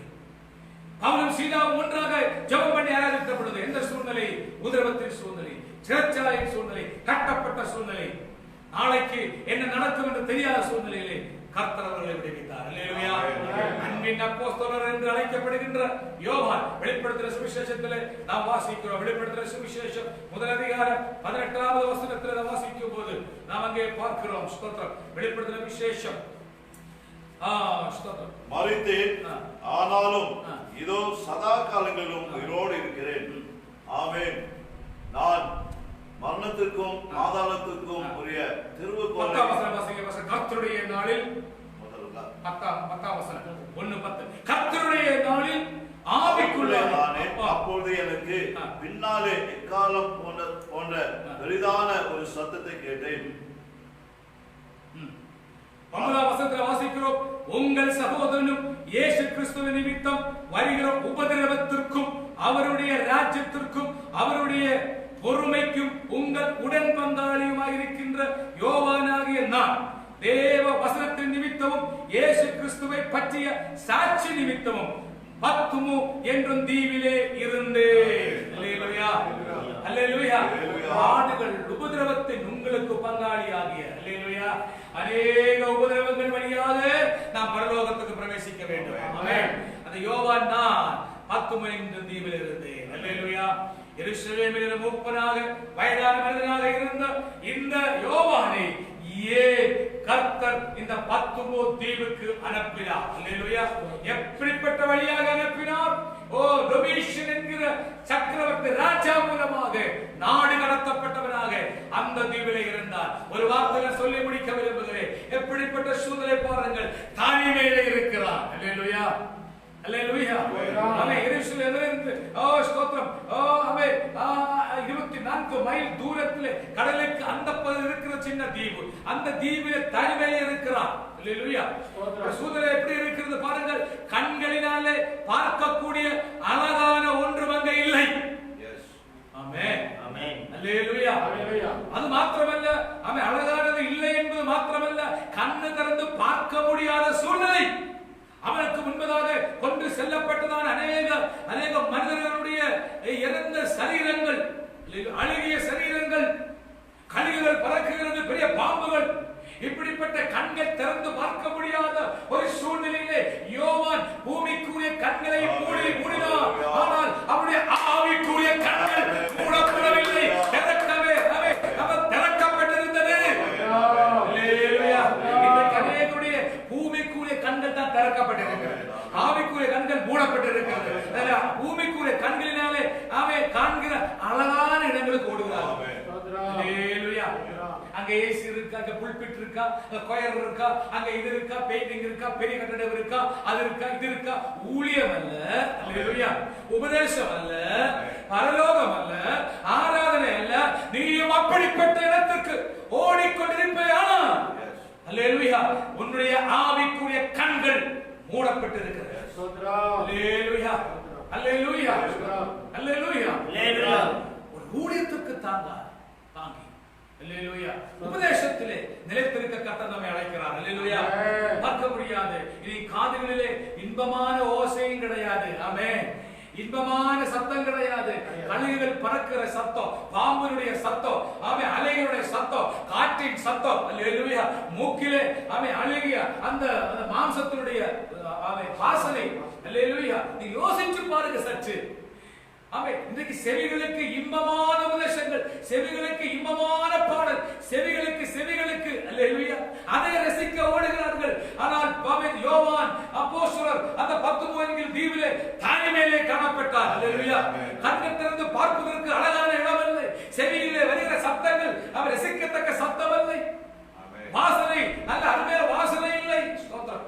Speaker 1: பவுலும் சீலாவும் ஒன்றாக ஜெபம் பண்ணி ஆராதித்த பொழுது எந்த சூழ்நிலை? உபத்திரவத்தின் சூழ்நிலை, சிறைச்சாலையின் சூழ்நிலை, கட்டப்பட்ட சூழ்நிலை, நாளைக்கு என்ன நடக்கும் என்று தெரியாத சூழ்நிலையிலே கர்த்தர் அவர்களை விடுவித்தார். அல்லேலூயா. அன்பின் அப்போஸ்தலர் என்று அழைக்கப்படுகின்ற யோவான் வெளிப்படுத்தின சுவிசேஷத்திலே நாம் வாசிக்கிறோம். வெளிப்படுத்தின சுவிசேஷம் முதல் அதிகாரம் 18வது வசனத்திலே நாம் வாசிக்கும் போது நாம் அங்கே பார்க்கிறோம். ஸ்தோத்திரம். வெளிப்படுத்தின விசேஷம்
Speaker 2: மரித்தேன், ஆனாலும் இதோ சதா காலங்களிலும் உயிரோடு இருக்கிறேன். ஆமென். நான் மரணத்திற்கும் பாதாளத்திற்கும் உரிய திருவுகோலை
Speaker 1: கர்த்தருடைய நாளில் கர்த்தருடைய நாளில் ஆவிக்குள்ளே
Speaker 2: அப்பொழுது எனக்கு பின்னாலே எக்காலம் போன்ற பெரிதான ஒரு சத்தத்தை கேட்டேன்.
Speaker 1: 9வது வசனத்தில் வாசிக்கிறோம். உங்கள் சகோதரனும் இயேசு கிறிஸ்துவின் நிமித்தம் வருகிற உபதிரவத்திற்கும் அவருடைய ராஜ்யத்திற்கும் அவருடைய பொறுமைக்கும் உங்கள் உடன் பங்காளியுமாக இருக்கின்ற யோவானாகிய நான் தேவ வசனத்தின் நிமித்தமும் இயேசு கிறிஸ்துவை பற்றிய சாட்சி நிமித்தமும் பத்துமு என்றும் தீவிலே இருந்தேன். அல்லேலூயா அல்லேலூயா. ஆடுகள் உபதிரவத்தின் உங்களுக்கு பங்காளியாகிய அல்லேலூயா அநேக உபதிரவங்கள் வழியாக நாம் பரலோகத்துக்கு பிரவேசிக்க வேண்டும். ஆமென். அந்த யோவான் நான் பத்துமு என்றும் தீவிலே இருந்தேன். அல்லேலூயா. எருசலேமில் மூப்பனாக வயதான மனிதனாக இருந்த இந்த யோவானை ஏன் கர்த்தர் இந்த பத்துமோ தீவுக்கு அனுப்பினார்? அல்லேலூயா. எப்படிப்பட்ட வழியாக அனுப்பினார்? டொமிஷியன் என்கிற சக்கரவர்த்தி ராஜா மூலமாக நாடு கடத்தப்பட்டவனாக அந்த தீவிலே இருந்தார். ஒரு வார்த்தையை சொல்லி முடிக்க விரும்புகிறேன். எப்படிப்பட்ட சூழ்நிலை பாருங்கள். தனிமையிலே இருக்கிறார். அல்லேலூயா அல்லேலூயா. அவன் எருசலேமிலிருந்து ஸ்தோத்திரம் அவன் 24 மைல் தூரத்திலே கடலுக்கு அந்த இருக்கிற சின்ன தீவு, அந்த தீவிலே தனிமையிலே இருக்கிறார். அல்லேலூயா. சூழ்நிலை எப்படி இருக்கிறது பாருங்கள். கண்களினாலே பார்க்கக்கூடிய அழகான ஒன்றும் அங்கே இல்லை. ஆமென் ஆமென். அல்லேலூயா. அது மாத்திரமல்ல, அவன் அழகானது இல்லை என்பது மாத்திரமல்ல, கண்ணு திறந்து பார்க்க முடியாத சூழ்நிலை. அவனுக்கு முன்பதாக கொண்டு செல்லப்பட்டதான அநேக மனிதர்களுடைய இறந்த சரீரங்கள், அழுகிய சரீரங்கள், கழுகுகள் பறக்குகிறது, பெரிய பாம்புகள், இப்படிப்பட்ட கண்கள் திறந்து பார்க்க முடியாத ஒரு சூழ்நிலையிலே யோவான் பூமிக்குரிய கண்களை மூடினார். ஆனால் அவருடைய ஆவிக்குரிய கண்கள் மூடப்படவில்லை. திறக்கப்பட்டிருந்தது. இன்றைக்கு பூமிக்குரிய கண்கள் தான் திறக்கப்பட்டிருக்கிறது. ஆவிக்குரிய கண்கள் மூடப்பட்டிருக்கிறது. பூமிக்குரிய கண்களினாலே அவன் காண்கிற அழகான இடங்களுக்கு ஓடுகிறார். அங்க ஏசி இருக்கா, அங்க புல்பிட் இருக்கா, அங்க கொயர் இருக்கா, அங்க இது இருக்கா, பெயிண்டிங் இருக்கா, பெரிய கட்டடம் இருக்கா, அது இருக்கா, இது இருக்கா. ஊழியம் அல்ல, அல்லேலூயா, உபதேசம் அல்ல, பரலோகம் அல்ல, ஆராதனை அல்ல. நீயும் அப்படிப்பட்ட இடத்துக்கு ஓடிக்கொண்டிருப்பேனா? அல்லேலூயா. உன்னுடைய ஆவிக்குரிய கண்கள் மூடப்பட்டிருக்கிறது. அல்லேலூயா அல்லேலூயா அல்லேலூயா அல்லேலூயா. ஒரு ஊழியத்துக்கு தாங்கி அல்லேலூயா உபதேசத்திலே நிலைத்திருக்க கர்த்தர் நம்மை அழைக்கிறார். அல்லேலூயா. பார்க்க முடியாது. இனி காதுகளிலே இன்பமான ஓசையும் கிடையாது. ஆமென். இன்பமான சத்தம் கிடையாது. கழுகுகள் பறக்கிற சத்தம், பாம்புடைய சத்தம், ஆமென், அலைகளுடைய சத்தம், காற்றின் சத்தம். அல்லேலூயா. மூக்கிலே ஆமென் அழுகிய அந்த மாம்சத்தினுடைய ஆமென் வாசனை. அல்லேலூயா. நீ யோசிச்சு பாருங்க சற்று. ஆமென். இன்றைக்கு செவிகளுக்கு இன்பமான உபதேசங்கள், செவிகளுக்கு இன்பமான பாடல், செவிகளுக்கு அல்லேலூயா அதை ரசிக்க ஓடுகிறார்கள். ஆனால் ஆமென் யோவான் அப்போஸ்தலர் அந்த 10 தீவிலே தனிமையிலே காணப்பட்டார். அல்லேலூயா. கண்கள் திறந்து பார்ப்பதற்கு அழகான இடம் இல்லை. செவியிலே வருகிற சத்தங்கள் அவர் ரசிக்கத்தக்க சத்தம் இல்லை. வாசனை நல்ல அருமையான வாசனை இல்லை. ஸ்தோத்திரம்.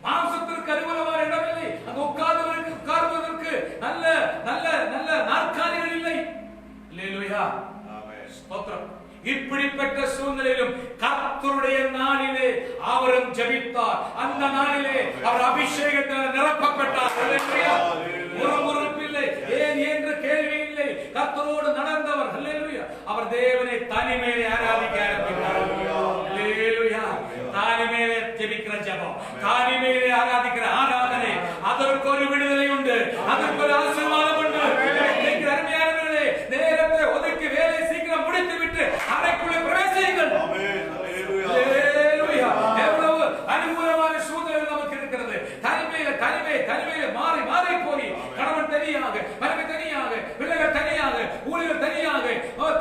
Speaker 1: மாம்சத்திற்கு அனுகூலமான இடம் இல்லை. அங்கு உட்கார்வதற்கு நல்ல நல்ல நல்ல நாற்காலிகள் இல்லை. அல்லேலூயா. ஸ்தோத்திரம். இப்படிப்பட்ட சூழ்நிலையிலும் கர்த்தருடைய நாளிலே அவரும் ஜெபித்தார். அந்த நாளிலே அவர் அபிஷேகத்தால் நிரப்பப்பட்டார். ஹல்லேலூயா. முறுமுறுப்பில்லை, ஏன் என்று கேள்வி இல்லை. கர்த்தரோடு நடந்தவர். ஹல்லேலூயா. அவர் தேவனை தனிமையிலே ஆராதிக்க ஆரம்பித்தார். ஹல்லேலூயா. தனிமையிலே ஜெபிக்கிற ஜெபம், தனிமையிலே ஆராதிக்கிற ஆராதனை, அதற்கு ஒரு விடுதலை உண்டு, அதற்கு ஒரு ஆசீர்வாதம் உண்டு. அருமையானவர்களே, நேரத்தை ஒதுக்கி வேலை சீக்கிரம் முடித்து விட்டு அறைக்குள்ளே பிரவேசியுங்கள். எவ்வளவு அனுகூலமான சூழ்நிலை நமக்கு இருக்கிறது. தனிமையில மாறி மாறி போய் கணவன் தனியாக, மனைவி தனியாக, பிள்ளைகள் தனியாக, ஊழியர்கள் தனியாக,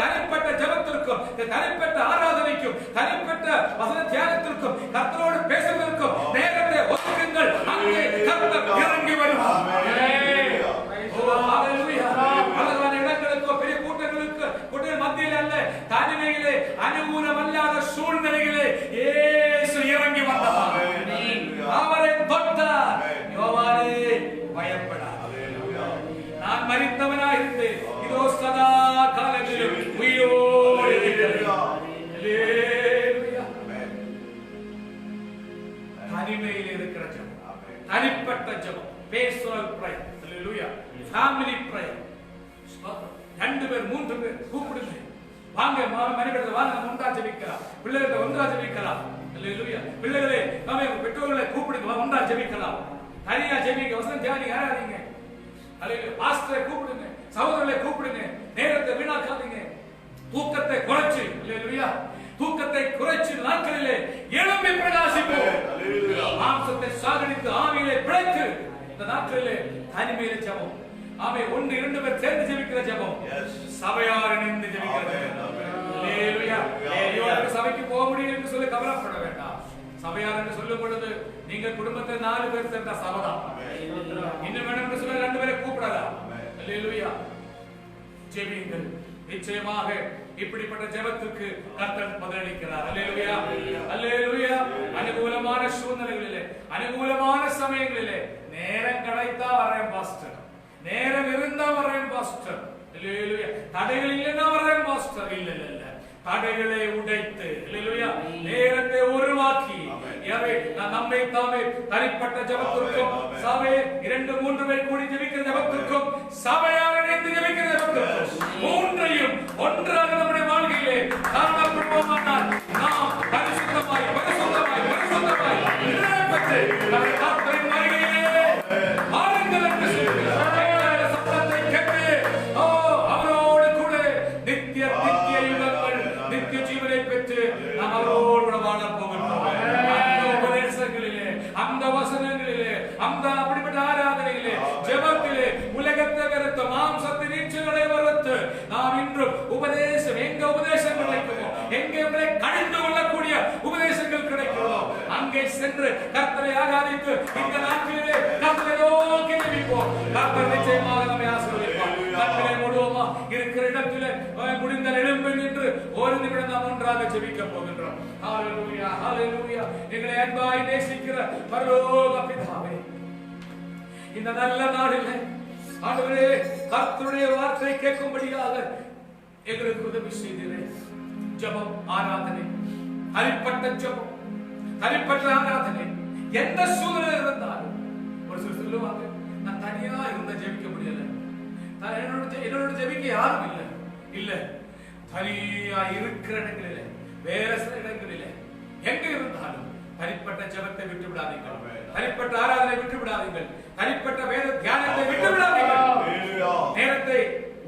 Speaker 1: தனிப்பட்ட ஜெபத்திற்கும், தனிப்பட்ட ஆராதனைக்கும், தனிப்பட்ட வசன தியானத்திற்கும், கர்த்தரோடு பேசுவதற்கும் நேரத்தை ஒதுக்குங்கள். அங்கே கர்த்தர் இறங்கி வருவார். பெரிய கூட்டங்களுக்கு மத்தியில் அல்ல, தனிமையிலே அனுகூலமல்லாத சூழ்நிலையிலே இயேசு இறங்கி வந்தார். அவரை தொட்டார். யோவானே பயப்படாத, நான் மரித்தவனாய் இருந்தேன், இதோ சதா காலங்களிலும் உயிரோடு இருக்கிறேன். தனிமையில் இருக்கிற ஜெபம், தனிப்பட்ட ஜெபம், பேர்சனல் பிரேயர், ஹல்லேலூயா, ஃபேமிலி பிரேயர். ரெண்டு பேர் மூன்று பேர் கூப்பிடுங்க, வாங்க மனைவிடத்துல வாங்க, ஒன்றா ஜெபிக்கலாம், பிள்ளைகளை ஒன்றா ஜெபிக்கலாம். ஹல்லேலூயா. பிள்ளைகளே நாம பெற்றோர்களை கூப்பிடுங்க, ஒன்றா ஜெபிக்கலாம். தனியா ஜெபிங்க, வசனம் தியானி ஆராதீங்க. ஹல்லேலூயா. பாஸ்டரை கூப்பிடுங்க, சகோதரர்களை கூப்பிடுங்க, நேரத்தை வீணாக்காதீங்க. தூக்கத்தை குறைச்சு, ஹல்லேலூயா, தூக்கத்தை குறைச்சு நாட்களிலே எழும்பி பிரகாசிப்போம். மாம்சத்தை சாகடித்து ஆவியிலே பிழைத்து இந்த நாட்களிலே தனிமையிலே ஜெபம். ஆமே, ஒன்று இரண்டு பேர் சேர்ந்து ஜெபிக்கிற ஜெபம், சபையார் இணைந்து ஜெபிக்கிற ஜெபம். ஹல்லேலூயா. ஐயோ, சபைக்கு போக முடியும் என்று சொல்லி கவலைப்பட வேண்டாம். சபையார் என்று சொல்லும் பொழுது நீங்கள் குடும்பத்தில் 4 பேர் சேர்ந்த சபைதான். இன்னும் வேணும் என்று சொல்ல 2 பேரை கூப்பிடலாம். ஹல்லேலூயா. ஜெபியுங்கள். நிச்சயமாக இப்படிப்பட்ட ஜெபத்துக்கு கர்த்தர் பதிலளிக்கிறார். ஹல்லேலூயா. ஹல்லேலூயா. அனுகூலமான சூழ்நிலைகளிலே, அனுகூலமான சமயங்களிலே நேரம் கிடைத்தா வரேன் பாஸ்டர், நேரம் இருந்தா வரேன் பாஸ்டர். ஹல்லேலூயா. தடைகள் இல்லைன்னா வரேன் பாஸ்டர். இல்ல இல்ல இல்ல, தடைகளை உடைத்து, ஹல்லேலூயா, நேரத்தை உருவாக்கி நம்மை தாமே தனிப்பட்ட ஜெபத்திற்கும், சபை 2-3 பேர் கூடி ஜெபிக்கிற ஜெபத்திற்கும், சபையார் இணைந்து ஜெபிக்கிற ஜெபத்திற்கும், மூன்றையும் ஒன்றாக நம்முடைய வாழ்க்கையிலே காணப்படுவோமானால் நாம் பரிசுத்தமாய் பரிசுத்தமாய் பரிசுத்தமாய் நிறைவேற்று கர்த்தரின் வருகையிலே வாருங்கள் என்று சொல்கிறார். சத்தத்தை கேட்டு அவரோடு கூட நித்திய நித்திய யுகங்கள் நித்திய ஜீவனை பெற்று நாம் அவரோடு கூட வாழ போகின்றோம். அந்த உபதேசங்களிலே, அந்த வசனங்களிலே, அந்த அப்படிப்பட்ட ஆராதனையிலே, ஜெபத்திலே உலகத்தை வெறுத்து மாம்சத்தின் இச்சைகளை வெறுத்து நாம் இன்றும் உபதேசம், எங்க உபதேசங்கள் கிடைக்குமோ, எங்கே உங்களை கடிந்து கொள்ளக்கூடிய உபதேசங்கள் கிடைக்கிறதோ அங்கே சென்று கர்த்தரை ஆராதித்து இந்த நாட்களிலே கர்த்தரை நோக்கி ஜெபிப்போம். கர்த்தர் நிச்சயமாக நம்மை ஆசீர்வதிப்பார். கர்த்தரை மூடுவோமா? இருக்கிற இடத்திலே முடிந்த எழும்பி நின்று ஒரு நிமிடம் நாம் ஒன்றாக ஜெபிக்க போகின்றோம். ஹல்லேலூயா. ஹல்லேலூயா. எங்களை அன்பாய் நேசிக்கிற பரலோக பிதாவே, இந்த நல்ல நாளிலே ஆண்டவரே கர்த்தருடைய வார்த்தை கேட்கும்படியாக எங்களுக்கு உதவி செய்தீரே. ஜெபம், ஆராதனை, தனிப்பட்ட ஜெபம், தனிப்பட்ட ஆராதனை, எந்த சூழ்நிலை இருந்தாலும் ஒரு சிலர் சொல்லுவாங்க, நான் தனியா இருந்த ஜெபிக்க முடியல, என்னோட ஜெபிக்க யாரும் இல்லை. இல்ல, தனியா இருக்கிற இடங்களிலே, வேற சில இடங்களிலே, எங்க இருந்தாலும் தனிப்பட்ட ஜெபத்தை விட்டு விடாதீர்கள், தனிப்பட்ட ஆராதனை விட்டு விடாதீர்கள், தனிப்பட்ட வேத தியானத்தை விட்டு விடாதீர்கள். நேரத்தை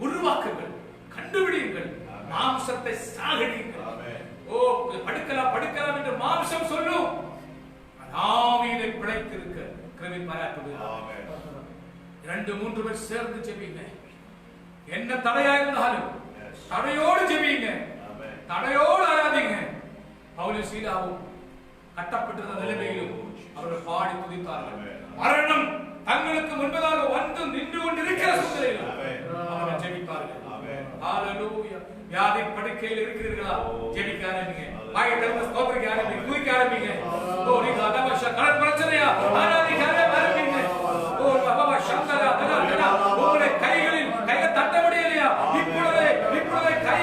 Speaker 1: உருவாக்குங்கள், கண்டுபிடியுங்கள், மாம்சத்தை சாகடியுங்கள். ஓ, படுக்கலாம் படுக்கலாம் என்று மாம்சம் சொல்லும், ஆவியிலே பிழைத்திருக்க கிருபை பாராட்டுகிறார். 2-3 பேர் சேர்ந்து ஜெபிங்க. என்ன தடையா இருந்தாலும் தடையோடு ஜெபிங்க, தடையோடு ஆராதிங்க. பவுலும் சீலாவும் கட்டப்பட்டிருந்த நிலைமையிலும் அவர்கள் பாடி துதித்தார்கள். மரணம் தங்களுக்கு முன்பதாக வந்து நின்று கொண்டிருக்கிற சூழ்நிலையில் அவர்கள் ஜெபித்தார்கள். ஹல்லேலூயா. வியாதி படுக்கையில் இருக்கிறீர்களா? ஜெபிக்க ஆரம்பிங்க. வாய்களை ஸ்தோத்திரிக்க ஆரம்பிங்க, துதிக்க ஆரம்பிங்க. ஓ, நீங்க அதவச கடன் பிரச்சனையா? ஆராதிக்க ஆரம்பிங்க. ஓ, பாபா சந்தரா தரா உங்களுடைய கைகளில் கையை தட்ட முடியலையா? இப்பொழுதே கை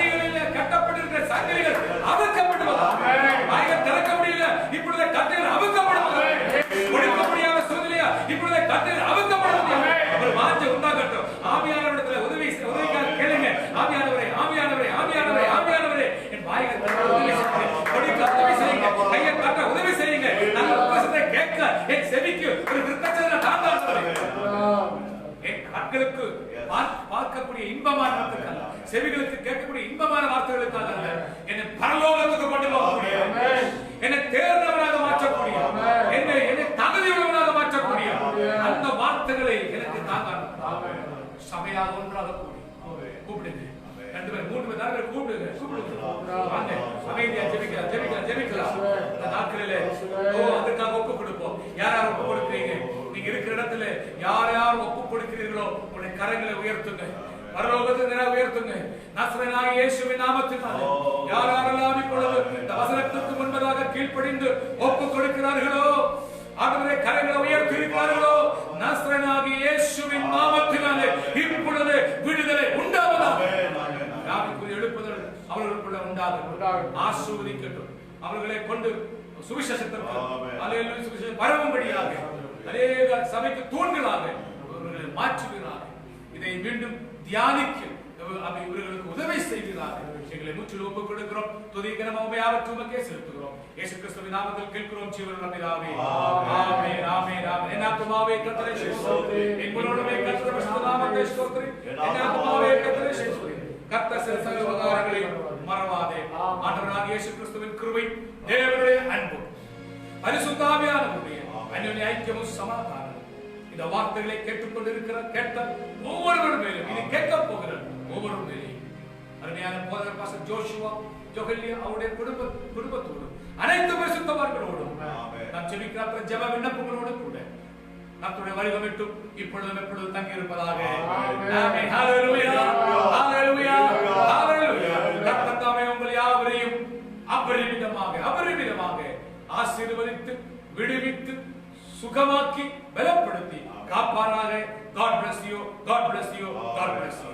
Speaker 1: பார்க்கக்கூடிய இன்பமான வார்த்தைகள் அல்ல, செவிகளுக்கு கேட்கக்கூடிய இன்பமான வார்த்தைகளுக்காக அல்ல, என்னை பரலோகத்துக்கு கொண்டு போகக்கூடிய, என்னை தேர்ந்தவனாக மாற்றக்கூடிய, என்னை தகுதியுள்ளவனாக மாற்றக்கூடிய அந்த வார்த்தைகளை எனக்கு தாங்க. சபையாக ஒன்றாக கூடி கூப்பிடுங்க, 2 பேர் 3 பேர் கூப்பிடுங்க, வாங்க அமைதியா ஜெபிக்கலாம். இந்த நாட்களிலே அதுக்காக ஒப்பு கொடுப்போம். யார் ஒப்பு கொடுக்கிறீங்க? நீங்க இருக்கிற இடத்துல யார் ஒப்பு கொடுக்கிறீர்களோ உங்களுடைய கரங்களை உயர்த்துங்க, பரலோகத்தை உயர்த்துங்க. நசரேயனாகிய இயேசுவின் நாமத்தினாலே யாரெல்லாம் இப்பொழுது இந்த வசனத்துக்கு முன்பதாக கீழ்ப்படிந்து ஒப்பு கொடுக்கிறார்களோ, ஆண்டவரே கரங்களை உயர்த்தி இருக்கிறார்களோ, நசரேயனாகிய இயேசுவின் நாமத்தினாலே இப்பொழுது விடுதலை உண்டாவதாக. எழுப்புதல் அவர்களுக்குள்ள உண்டாகும். ஆசீர்வதிக்கட்டும். அவர்களை கொண்டு சுவிசேஷத்திற்கு பரவும்படியாக அநேக சபைக்கு தூண்களாக அவர்களை மாற்றுகிறார்கள். இதை மீண்டும் தியானிக்க இவர்களுக்கு உதவி செய்கிறார்கள். எங்களை முற்றிலும் ஒப்புக் கொடுக்கிறோம். துதிக்கிறோம், உம்மையாவற்றுமக்கே செலுத்துகிறோம். இயேசு கிறிஸ்துவின் நாமத்தில் கேட்கிறோம் ஜீவனுள்ள பிதாவே. ஆமென், ஆமென், ஆமென். என் ஆத்துமாவே கர்த்தரை ஸ்தோத்திரி, என் முழுவதுமே கர்த்தருடைய பரிசுத்த நாமத்தை ஸ்தோத்திரி. என் ஆத்துமாவே கர்த்தரை ஸ்தோத்திரி. கர்த்தர் செய்த சகல உபகாரங்களையும் மறவாதே. ஆண்டவராகிய இயேசு கிறிஸ்துவின் கிருபை, தேவனுடைய அன்பு, பரிசுத்த ஆவியானவருடைய அன்யோன்ய ஐக்கியமும் சமாதானமும் இந்த வார்த்தைகளை கேட்டுக்கொண்டிருக்கிற கேட்ட ஒவ்வொருவரும் மேலும், இது கேட்க போகிற ஒவ்வொரு மேலும் அருமையான போதகர் பாஸ்டர் ஜோஷுவா ஜோகல்யா அவருடைய குடும்பத்தோடும் அனைத்து பரிசுத்தவான்களோடும் நாம் ஜெபிக்கிற ஜெப விண்ணப்பங்களோடு கூட கர்த்தருடைய வருகை இப்பொழுதும் எப்பொழுதும் தங்கி இருப்பதாக. ஆமென். ஹalleluya, ஹalleluya, ஹalleluya. கர்த்தர் தாமே உங்கள் யாவரையும் அபரிமிதமாக ஆசீர்வதித்து விடுவித்து சுகமாக்கி பலப்படுத்தி காப்பாராக. God bless you, God bless you, God bless you.